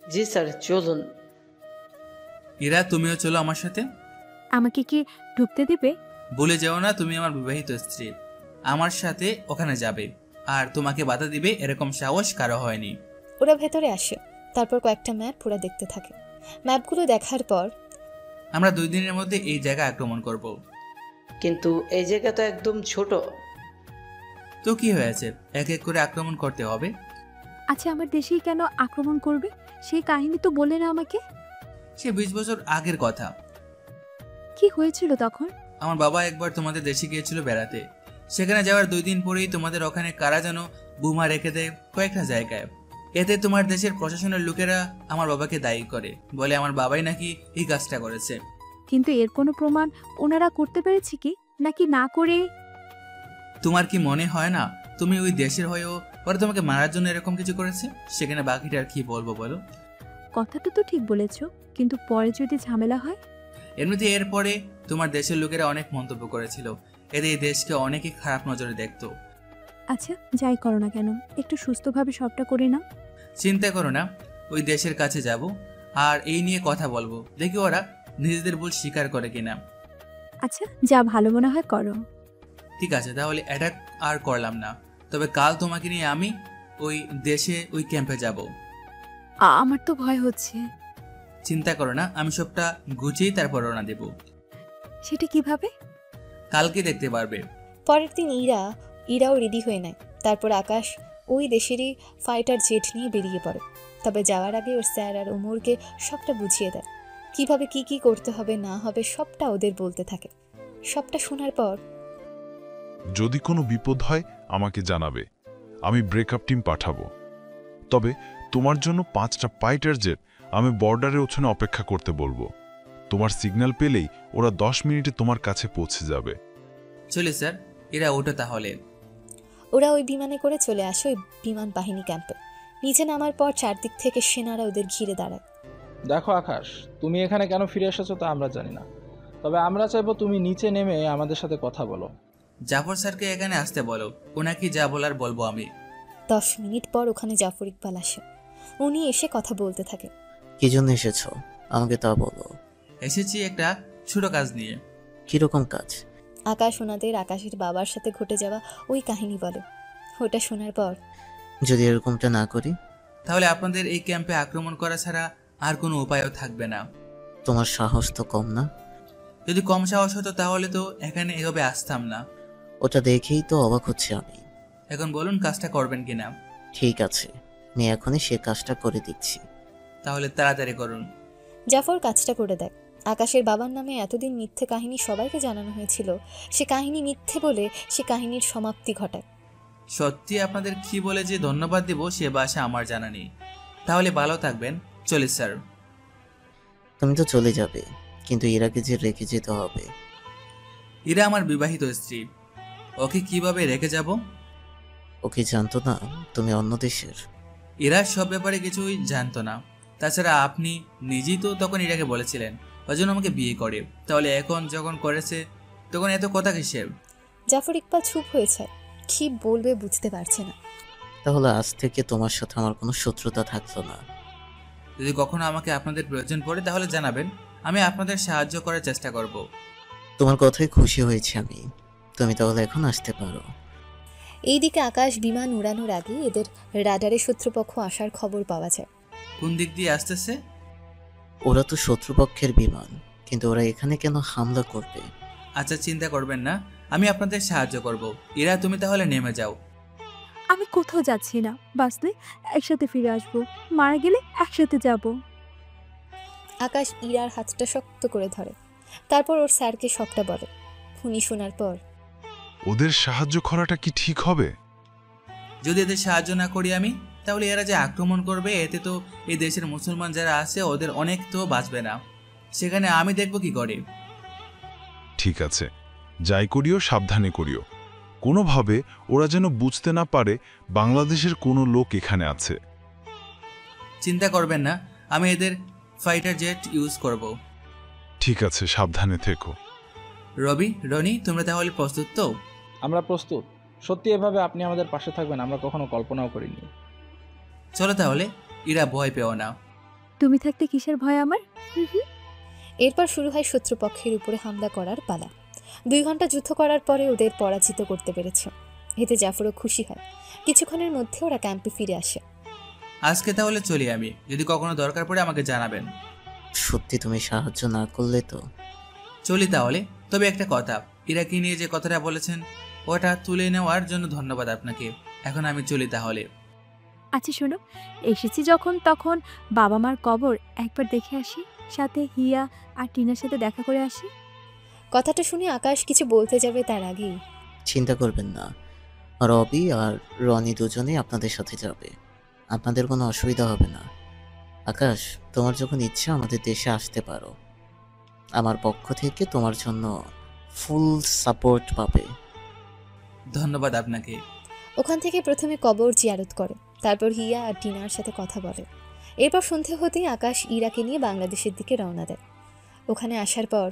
Speaker 1: জি স্যার, চলুন।
Speaker 2: ইরা, তুমিও চলো আমার সাথে।
Speaker 7: আমাকে কি ঢুকতে দেবে?
Speaker 2: বলে যাও না তুমি আমার বিবাহিত স্ত্রী। আমার সাথে ওখানে যাবে, আর তোমাকে বাধা দিবে এরকম সাহস কারো হয়নি।
Speaker 3: ওরা ভেতরে আসে। তারপর কয়েকটা ম্যাপ ওরা দেখতে থাকে। ম্যাপগুলো দেখার পর,
Speaker 2: আমরা 2 দিনের মধ্যে এই জায়গা আক্রমণ করব।
Speaker 1: কিন্তু এই জায়গা তো একদম ছোট।
Speaker 2: তো কি হয়েছে, এক এক করে আক্রমণ করতে হবে।
Speaker 7: আচ্ছা, আমার দেশেই কেন আক্রমণ করবে? সেই কাহিনী তো বললে না আমাকে।
Speaker 2: সে 20 বছর আগের কথা।
Speaker 7: কি হয়েছিল তখন?
Speaker 2: আমার বাবা একবার তোমাদের দেশে গিয়েছিল বেড়াতে। সেখানে যাওয়ার 2 দিন পরেই তোমাদের ওখানে কারা যেন বোমা রেখে দেয় কয়েকটা জায়গায়। এতে তোমার দেশের প্রশাসনের লোকেরা আমার বাবাকে দায়ী করে, বলে আমার বাবাই নাকি এই কাজটা করেছে।
Speaker 7: কিন্তু এর কোনো প্রমাণ ওনারা করতে পেরেছে কি, নাকি না করে?
Speaker 2: তোমার কি মনে হয় না তুমি ওই দেশের হয়েও ওরা তোমাকে মারার জন্য এরকম কিছু করেছে? সেখানে বাকিটা আর কি বলবো বলো।
Speaker 7: কথাটা তো ঠিক বলেছো, কিন্তু পরে যদি ঝামেলা হয়?
Speaker 2: এমনিতে এরপরে তোমার দেশের লোকেরা অনেক মন্তব্য করেছিল, এতে এই দেশকে অনেকে খারাপ নজরে দেখতো।
Speaker 7: আচ্ছা, যাই করো না কেন, একটু সুস্থভাবে সবটা করে না।
Speaker 2: চিন্তা করো না, ওই দেশের কাছে যাব আর এই নিয়ে কথা বলবো, দেখি ওরা নিজেদের ভুল স্বীকার করে কিনা।
Speaker 7: আচ্ছা, যা ভালো মনে হয় করো।
Speaker 2: ঠিক আছে, তাহলে অ্যাটাক আর করলাম না। তবে কাল তোমাকে নিয়ে আমি ওই দেশে ওই ক্যাম্পে যাব।
Speaker 7: আমার তো ভয় হচ্ছে।
Speaker 2: চিন্তা করো না, আমি সবটা গুছিয়ে তারপর রওনা দেব।
Speaker 7: সেটা কিভাবে?
Speaker 2: কালকে দেখতে পারবে।
Speaker 3: পরের দিন ইরাও রেডি হয়ে নেয়। তারপর আকাশ ওই দেশেরই ফাইটার জেট নিয়ে বেরিয়ে পড়ে। তবে যাওয়ার আগে ওর স্যার আর ওমরকে সবটা বুঝিয়ে দেয়, কিভাবে কি কি করতে হবে না হবে সবটা ওদের বলতে থাকে। সবটা শোনার পর,
Speaker 4: যদি কোনো বিপদ হয় আমাকে জানাবে, আমি ব্রেকআপ টিম পাঠাবো। তবে তোমার জন্য 5টা ফাইটার জেট আমি বর্ডারের ওখানে অপেক্ষা করতে বলবো। তোমার সিগন্যাল পেলেই ওরা 10 মিনিটে তোমার কাছে পৌঁছে যাবে।
Speaker 2: চলে স্যার, এরা ওটা তাহলে।
Speaker 3: ওরা ওই বিমানে করে চলে আসে ওই বিমান বাহিনী ক্যাম্পে। নিচে নামার পর চারদিক থেকে সেনারা ওদের ঘিরে দাঁড়ায়।
Speaker 14: দেখো আকাশ, তুমি এখানে কেন ফিরে এসেছো তা আমরা জানি না, তবে আমরা চাইবো তুমি নিচে নেমে আমাদের সাথে কথা বলো।
Speaker 2: জাফর স্যারকে এখানে আসতে বলো, ওনাকে যা বলার বলবো আমি।
Speaker 3: 10 মিনিট পর ওখানে জাফর ইকবাল আসে। উনি এসে কথা বলতে থাকে।
Speaker 10: কি জন্য এসেছো আমাকে তা বলো।
Speaker 2: এসেছি একটা ছোট কাজ নিয়ে।
Speaker 10: কিরকম কাজ?
Speaker 3: আকাশ ওনাদের আকাশের বাবার সাথে ঘটে যাওয়া ওই কাহিনী বলে। ওটা শোনার পর,
Speaker 10: যদি এরকমটা না করি
Speaker 2: তাহলে আপনাদের এই ক্যাম্পে আক্রমণ করা ছাড়া আর কোনো উপায়ও থাকবে না।
Speaker 10: তোমার সাহস তো কম না?
Speaker 2: যদি কম সাহস হতো তাহলে তো এখানে এভাবে আসতাম না।
Speaker 10: ওটা দেখেই তো অবাক হচ্ছে আমি।
Speaker 2: এখন বলুন কাজটা করবেন কিনা।
Speaker 10: ঠিক আছে, আমি এখনই সে কাজটা করে দিচ্ছি।
Speaker 2: তাহলে তাড়াতাড়ি করুন।
Speaker 3: জাফর কাজটা করে দেয়। আকাশের বাবার নামে এতদিন মিথ্যে কাহিনী সবাইকে জানানো হয়েছিল, সে কাহিনী মিথ্যে বলে সে কাহিনীর সমাপ্তি ঘটায়।
Speaker 2: সত্যি আপনাদের কি বলে যে ধন্যবাদ দেব সে ভাষা আমার জানা নেই। তাহলে ভালো থাকবেন, চলি স্যার।
Speaker 10: তুমি তো চলে যাবে, কিন্তু ইরাকে যে রেখে যেতে হবে।
Speaker 2: ইরা আমার বিবাহিত স্ত্রী, ওকে কিভাবে রেখে যাব?
Speaker 10: ওকে জানতো না তুমি অন্য দেশের?
Speaker 2: ইরা সব ব্যাপারে কিছুই জানতো না। তাছাড়া আপনি নিজেই তো তখন ইরাকে বলেছিলেন ওই জন্য আমাকে বিয়ে করে, তাহলে এখন যখন করেছে তখন এত কথা কিসের?
Speaker 3: জাফর ইকবাল চুপ হয়েছে, কি বলবে বুঝতে পারছে না।
Speaker 10: তাহলে আজ থেকে তোমার সাথে আমার কোনো শত্রুতা থাকলো না।
Speaker 2: যদি কখনো আমাকে আপনাদের প্রয়োজন পড়ে তাহলে জানাবেন, আমি আপনাদের সাহায্য করার চেষ্টা করব।
Speaker 10: তোমার কথায় খুশি হয়েছি আমি। তুমি তাহলে এখন আসতে পারো।
Speaker 3: এইদিকে আকাশ বিমান উড়ানোর আগে এদের রাডারে শত্রুপক্ষ আসার খবর পাওয়া যায়।
Speaker 2: কোন দিক দিয়ে আসতেছে?
Speaker 10: ওরা তো শত্রুপক্ষের বিমান, কিন্তু ওরা এখানে কেন হামলা করবে?
Speaker 2: আচ্ছা, চিন্তা করবেন না, আমি আপনাদের সাহায্য করব। ইরা, তুমি তাহলে নেমে যাও।
Speaker 7: আমি কোথাও যাচ্ছি না, বাঁচলে একসাথে ফিরে আসবো, মারা গেলে একসাথে যাব।
Speaker 3: আকাশ ইরার হাতটা শক্ত করে ধরে, তারপর ওর স্যারকে সবটা বলে। উনি শোনার পর,
Speaker 4: ওদের সাহায্য করাটা কি ঠিক হবে?
Speaker 2: যদি এদের সাহায্য না করি আমি, তাহলে এরা যে আক্রমণ করবে এতে তো এই দেশের মুসলমান যারা আছে ওদের অনেক তো বাঁচবে না, সেখানে আমি দেখব কি করে।
Speaker 4: ঠিক আছে, যাই করিও সাবধানে করিও। কোনোভাবে ওরা যেন বুঝতে না পারে বাংলাদেশের কোনো লোক এখানে আছে।
Speaker 2: চিন্তা করবেন না, আমি এদের ফাইটার জেট ইউজ করব।
Speaker 4: ঠিক আছে, সাবধানে থেকো।
Speaker 2: রবি, রনি, তোমরা তাহলে প্রস্তুত তো?
Speaker 14: আমরা প্রস্তুত। সত্যি এভাবে আপনি আমাদের পাশে থাকবেন আমরা কখনো কল্পনাও করিনি।
Speaker 2: চলো তাহলে, ইরা ভয় পেও না।
Speaker 7: তুমি থাকতে কিসের ভয় আমার?
Speaker 3: এরপর শুরু হয় শত্রুপক্ষের উপরে হামলা করার পালা। 2 ঘন্টা যুদ্ধ করার পরে ওদের পরাজিত করতে পেরেছে। এতে জাফরও খুশি হয়। কিছুক্ষণের মধ্যে ওরা ক্যাম্পে ফিরে আসে।
Speaker 2: আজকে তাহলে চলি আমি, যদি কখনো দরকার পড়ে আমাকে জানাবেন।
Speaker 10: সত্যি তুমি সাহায্য না করলে তো?
Speaker 2: চলি তাহলে। তবে একটা কথা, ইরাকে নিয়ে যে কথাটা বলেছেন ওটা তুলে নেওয়ার জন্য ধন্যবাদ আপনাকে। এখন আমি চলি তাহলে।
Speaker 7: আচ্ছা শোনো, এসেছি যখন তখন বাবা মার কবর একবার দেখে আসি, সাথে হিয়া আর টিনার সাথে দেখা করে আসি।
Speaker 3: কথাটা শুনে আকাশ কিছু বলতে যাবে তার আগেই,
Speaker 10: চিন্তা করবেন না, রবি আর রনি দুজনেই আপনাদের সাথে যাবে, আপনাদের কোনো অসুবিধা হবে না। আকাশ, তোমার যখন ইচ্ছা আমাদের দেশে আসতে পারো। আমার পক্ষ থেকে তোমার জন্য ফুল সাপোর্ট পাবে।
Speaker 2: ধন্যবাদ আপনাকে।
Speaker 3: ওখান থেকে প্রথমে কবর জিয়ারত করে, তারপর হিয়া আর টিনার সাথে কথা বলে। এরপর সন্ধে হতেই আকাশ ইরাকে নিয়ে বাংলাদেশের দিকে রওনা দেয়। ওখানে আসার পর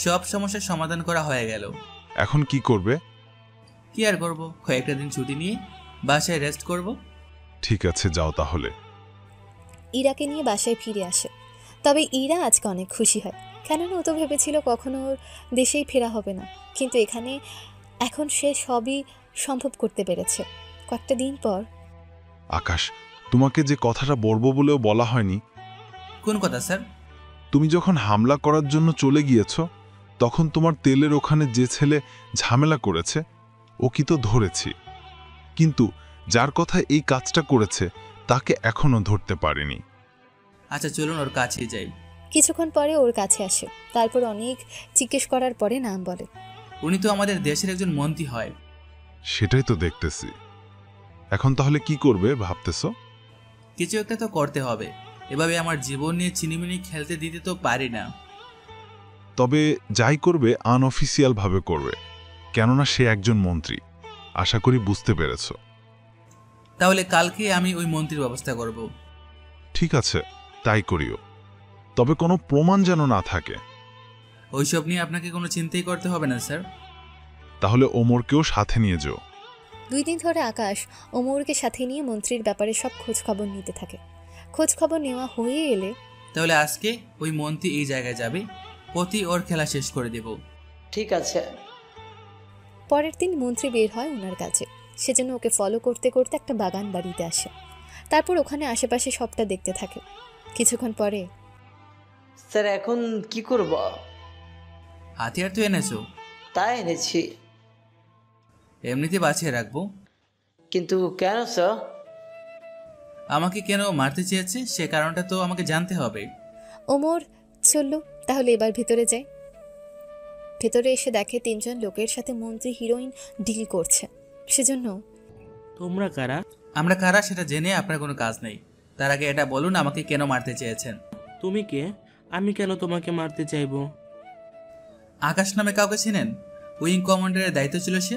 Speaker 2: সব সমস্যার সমাধান করা হয়ে গেল।
Speaker 4: এখন কি করবে?
Speaker 2: কি আর করব, কয়েকটা দিন ছুটি নিয়ে বাসায় রেস্ট করব।
Speaker 4: ঠিক আছে, যাও তাহলে।
Speaker 3: ইরাকে নিয়ে বাসায় ফিরে আসে। তবে ইরা আজকে অনেক খুশি হয়, কেননা ও তো ভেবেছিল কখনো ওর দেশেই ফেরা হবে না, কিন্তু এখানে এখন সে সবই সম্ভব করতে পেরেছে। কয়েকটা দিন পর,
Speaker 4: আকাশ, তোমাকে যে কথাটা বলবো বলেও বলা হয়নি।
Speaker 2: কোন কথা স্যার?
Speaker 4: তুমি যখন হামলা করার জন্য চলে গিয়েছ তখন তোমার তেলের ওখানে যে ছেলে ঝামেলা করেছে ওকে তো ধরেছি, কিন্তু যার কথা এই কাজটা করেছে তাকে এখনো ধরতে পারিনি।
Speaker 2: আচ্ছা চলুন ওর কাছেই যাই।
Speaker 3: কিছুক্ষণ পরে ওর কাছে আসে, তারপর অনেক জিজ্ঞেস করার পরে নাম বলে।
Speaker 2: উনি তো আমাদের দেশের একজন মন্ত্রী হয়।
Speaker 4: সেটাই তো দেখতেছি। এখন তাহলে কি করবে ভাবতেছ?
Speaker 2: কিছু একটা তো করতে হবে, এভাবে আমার জীবন নিয়ে চিনিমিনি খেলতে দিতে তো পারি না।
Speaker 4: তবে যাই করবে আনঅফিসিয়াল ভাবে করবে, কেননা সে একজন মন্ত্রী। আশা করি বুঝতে পেরেছ।
Speaker 2: তাহলে কালকে আমি ওই মন্ত্রীর ব্যবস্থা করব।
Speaker 4: ঠিক আছে, তাই করিও, তবে কোনো প্রমাণ যেন না থাকে।
Speaker 2: ওইসব নিয়ে আপনাকে কোনো চিন্তাই করতে হবে না স্যার।
Speaker 4: তাহলে ওমরকেও সাথে নিয়ে যাও।
Speaker 3: 2 দিন ধরে আকাশ ওমরকে সাথে নিয়ে মন্ত্রীর ব্যাপারে সব খোঁজ খবর নিতে থাকে। খোঁজ খবর নেওয়া হয়ে এলে
Speaker 2: তাহলে আজকে ওই মন্ত্রী এই জায়গায় যাবে, প্রতি ওর খেলা শেষ করে দেব।
Speaker 1: ঠিক আছে।
Speaker 3: পরের দিন মন্ত্রী বের হয় ওনার কাছে, সেজন্য ওকে ফলো করতে করতে একটা বাগান বাড়িতে আসে। তারপর ওখানে আশেপাশে সবটা দেখতে থাকে। কিছুক্ষণ পরে,
Speaker 1: স্যার এখন কি করব?
Speaker 2: হাতিয়ার তো এনেছো?
Speaker 1: তাই এনেছি।
Speaker 2: এমনিতে বাঁচিয়ে রাখবো।
Speaker 1: কিন্তু কেন স্যার?
Speaker 2: আমাকে কেন মারতে চেয়েছে সে কারণটা তো আমাকে জানতে হবে।
Speaker 3: ওমর চলল, তাহলে এবার ভেতরে যাই। ভেতরে এসে দেখে 3 জন লোকের সাথে মন্ত্রী হিরোইন ডিল করছে। সেজন্য,
Speaker 19: তোমরা কারা?
Speaker 2: আমরা কারা সেটা জেনে আপনার কোনো কাজ নেই। তার আগে এটা বলুন আমাকে কেন মারতে চেয়েছেন?
Speaker 19: তুমি কে? আমি কেন তোমাকে মারতে চাইবো?
Speaker 2: আকাশ নামে কাউকে চিনেন? উইং কমান্ডারের দায়িত্ব ছিল সে।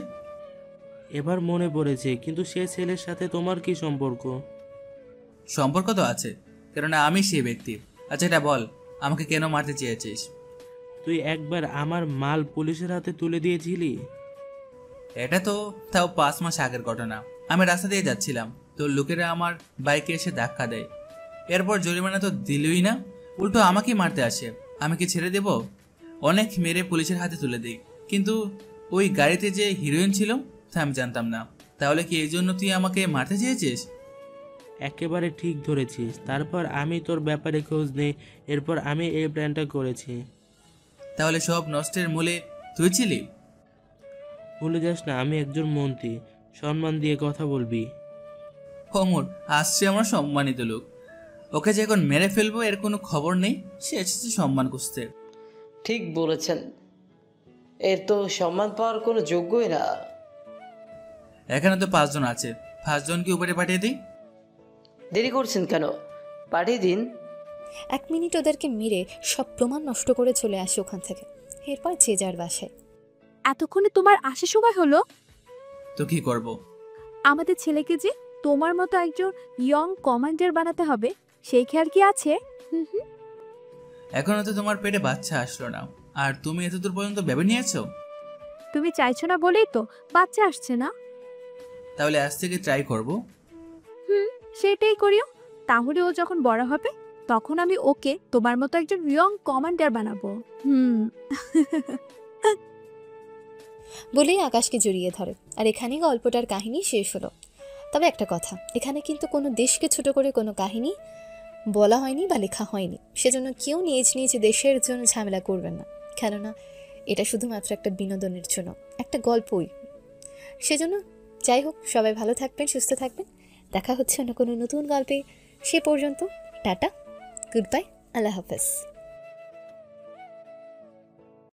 Speaker 19: এবার মনে পড়েছে, কিন্তু সে ছেলের সাথে তোমার কি সম্পর্ক?
Speaker 2: সম্পর্ক তো আছে, কেননা আমি সেই ব্যক্তি। আচ্ছা এটা বল, আমাকে কেন মারতে চেয়েছিস?
Speaker 19: তুই একবার আমার মাল পুলিশের হাতে তুলে দিয়েছিলি।
Speaker 2: এটা তো তাও 5 মাস আগের ঘটনা। আমি রাস্তা দিয়ে যাচ্ছিলাম, তো লোকেরা আমার বাইকে এসে ধাক্কা দেয়। এরপর জরিমানা তো দিলই না, উল্টো আমাকেই মারতে আসে। আমি কি ছেড়ে দেব? অনেক মেরে পুলিশের হাতে তুলে দিই, কিন্তু ওই গাড়িতে যে হিরোইন ছিল তা আমি জানতাম না। তাহলে কি এই জন্য তুই আমাকে মারতে চেয়েছিস?
Speaker 19: একেবারে ঠিক ধরেছিস। তারপর আমি তোর ব্যাপারে খোঁজ নেই, এরপর আমি এই প্ল্যানটা করেছি।
Speaker 2: তাহলে সব নষ্টের মূলে তুই ছিলি?
Speaker 19: ভুলে যাস না, আমি একজন মন্ত্রী, সম্মান দিয়ে কথা বলবি।
Speaker 2: অমর আসছে আমার সম্মানিত লোক, ওকে যে এখন মেরে ফেলবো এর কোনো খবর নেই। সে এসেছে সম্মান খুঁজতে।
Speaker 1: ঠিক বলেছেন, এর তো সম্মান পাওয়ার কোনো যোগ্যই না।
Speaker 2: এখানে তো 5 জন আছে, 5 জনকে উপরে পাঠিয়ে দিই।
Speaker 1: দেরি করছেন কেন? পাঠিয়ে দিন।
Speaker 3: 1 মিনিট ওদেরকে মেরে সব প্রমাণ নষ্ট করে চলে আসে ওখান থেকে। এরপর যে যার বাসায়।
Speaker 7: এতক্ষণে তোমার আসার সময় হলো?
Speaker 2: তো কি করব?
Speaker 7: আমাদের ছেলেকে যে তোমার মতো একজন ইয়ং কমান্ডার বানাতে হবে, সেই খেয়াল কি আছে?
Speaker 2: এখনো তো তোমার পেটে বাচ্চা আসলো না, আর তুমি এতদূর পর্যন্ত ভেবে নিয়েছো?
Speaker 7: তুমি চাইছো না বলেই তো বাচ্চা আসছে না।
Speaker 2: তাহলে আজ থেকে ট্রাই করব।
Speaker 7: সেটাই করিও। তাহলে ও যখন বড় হবে তখন আমি ওকে তোমার মতো একজন ইয়ং কমান্ডার বানাবো।
Speaker 3: বলেই আকাশকে জড়িয়ে ধরে। আর এখানেই গল্পটার কাহিনী শেষ হলো। তবে একটা কথা, এখানে কিন্তু কোনো দেশকে ছোট করে কোনো কাহিনী বলা হয়নি বা লেখা হয়নি। সেজন্য কেউ নিজ নিজ দেশের জন্য ঝামেলা করবেন না, কেননা এটা শুধুমাত্র একটা বিনোদনের জন্য, একটা গল্পই। সেজন্য যাই হোক, সবাই ভালো থাকবেন, সুস্থ থাকবেন। দেখা হচ্ছে অন্য কোনো নতুন গল্পে। সে পর্যন্ত টাটা, গুড বাই, আল্লাহ হাফেজ।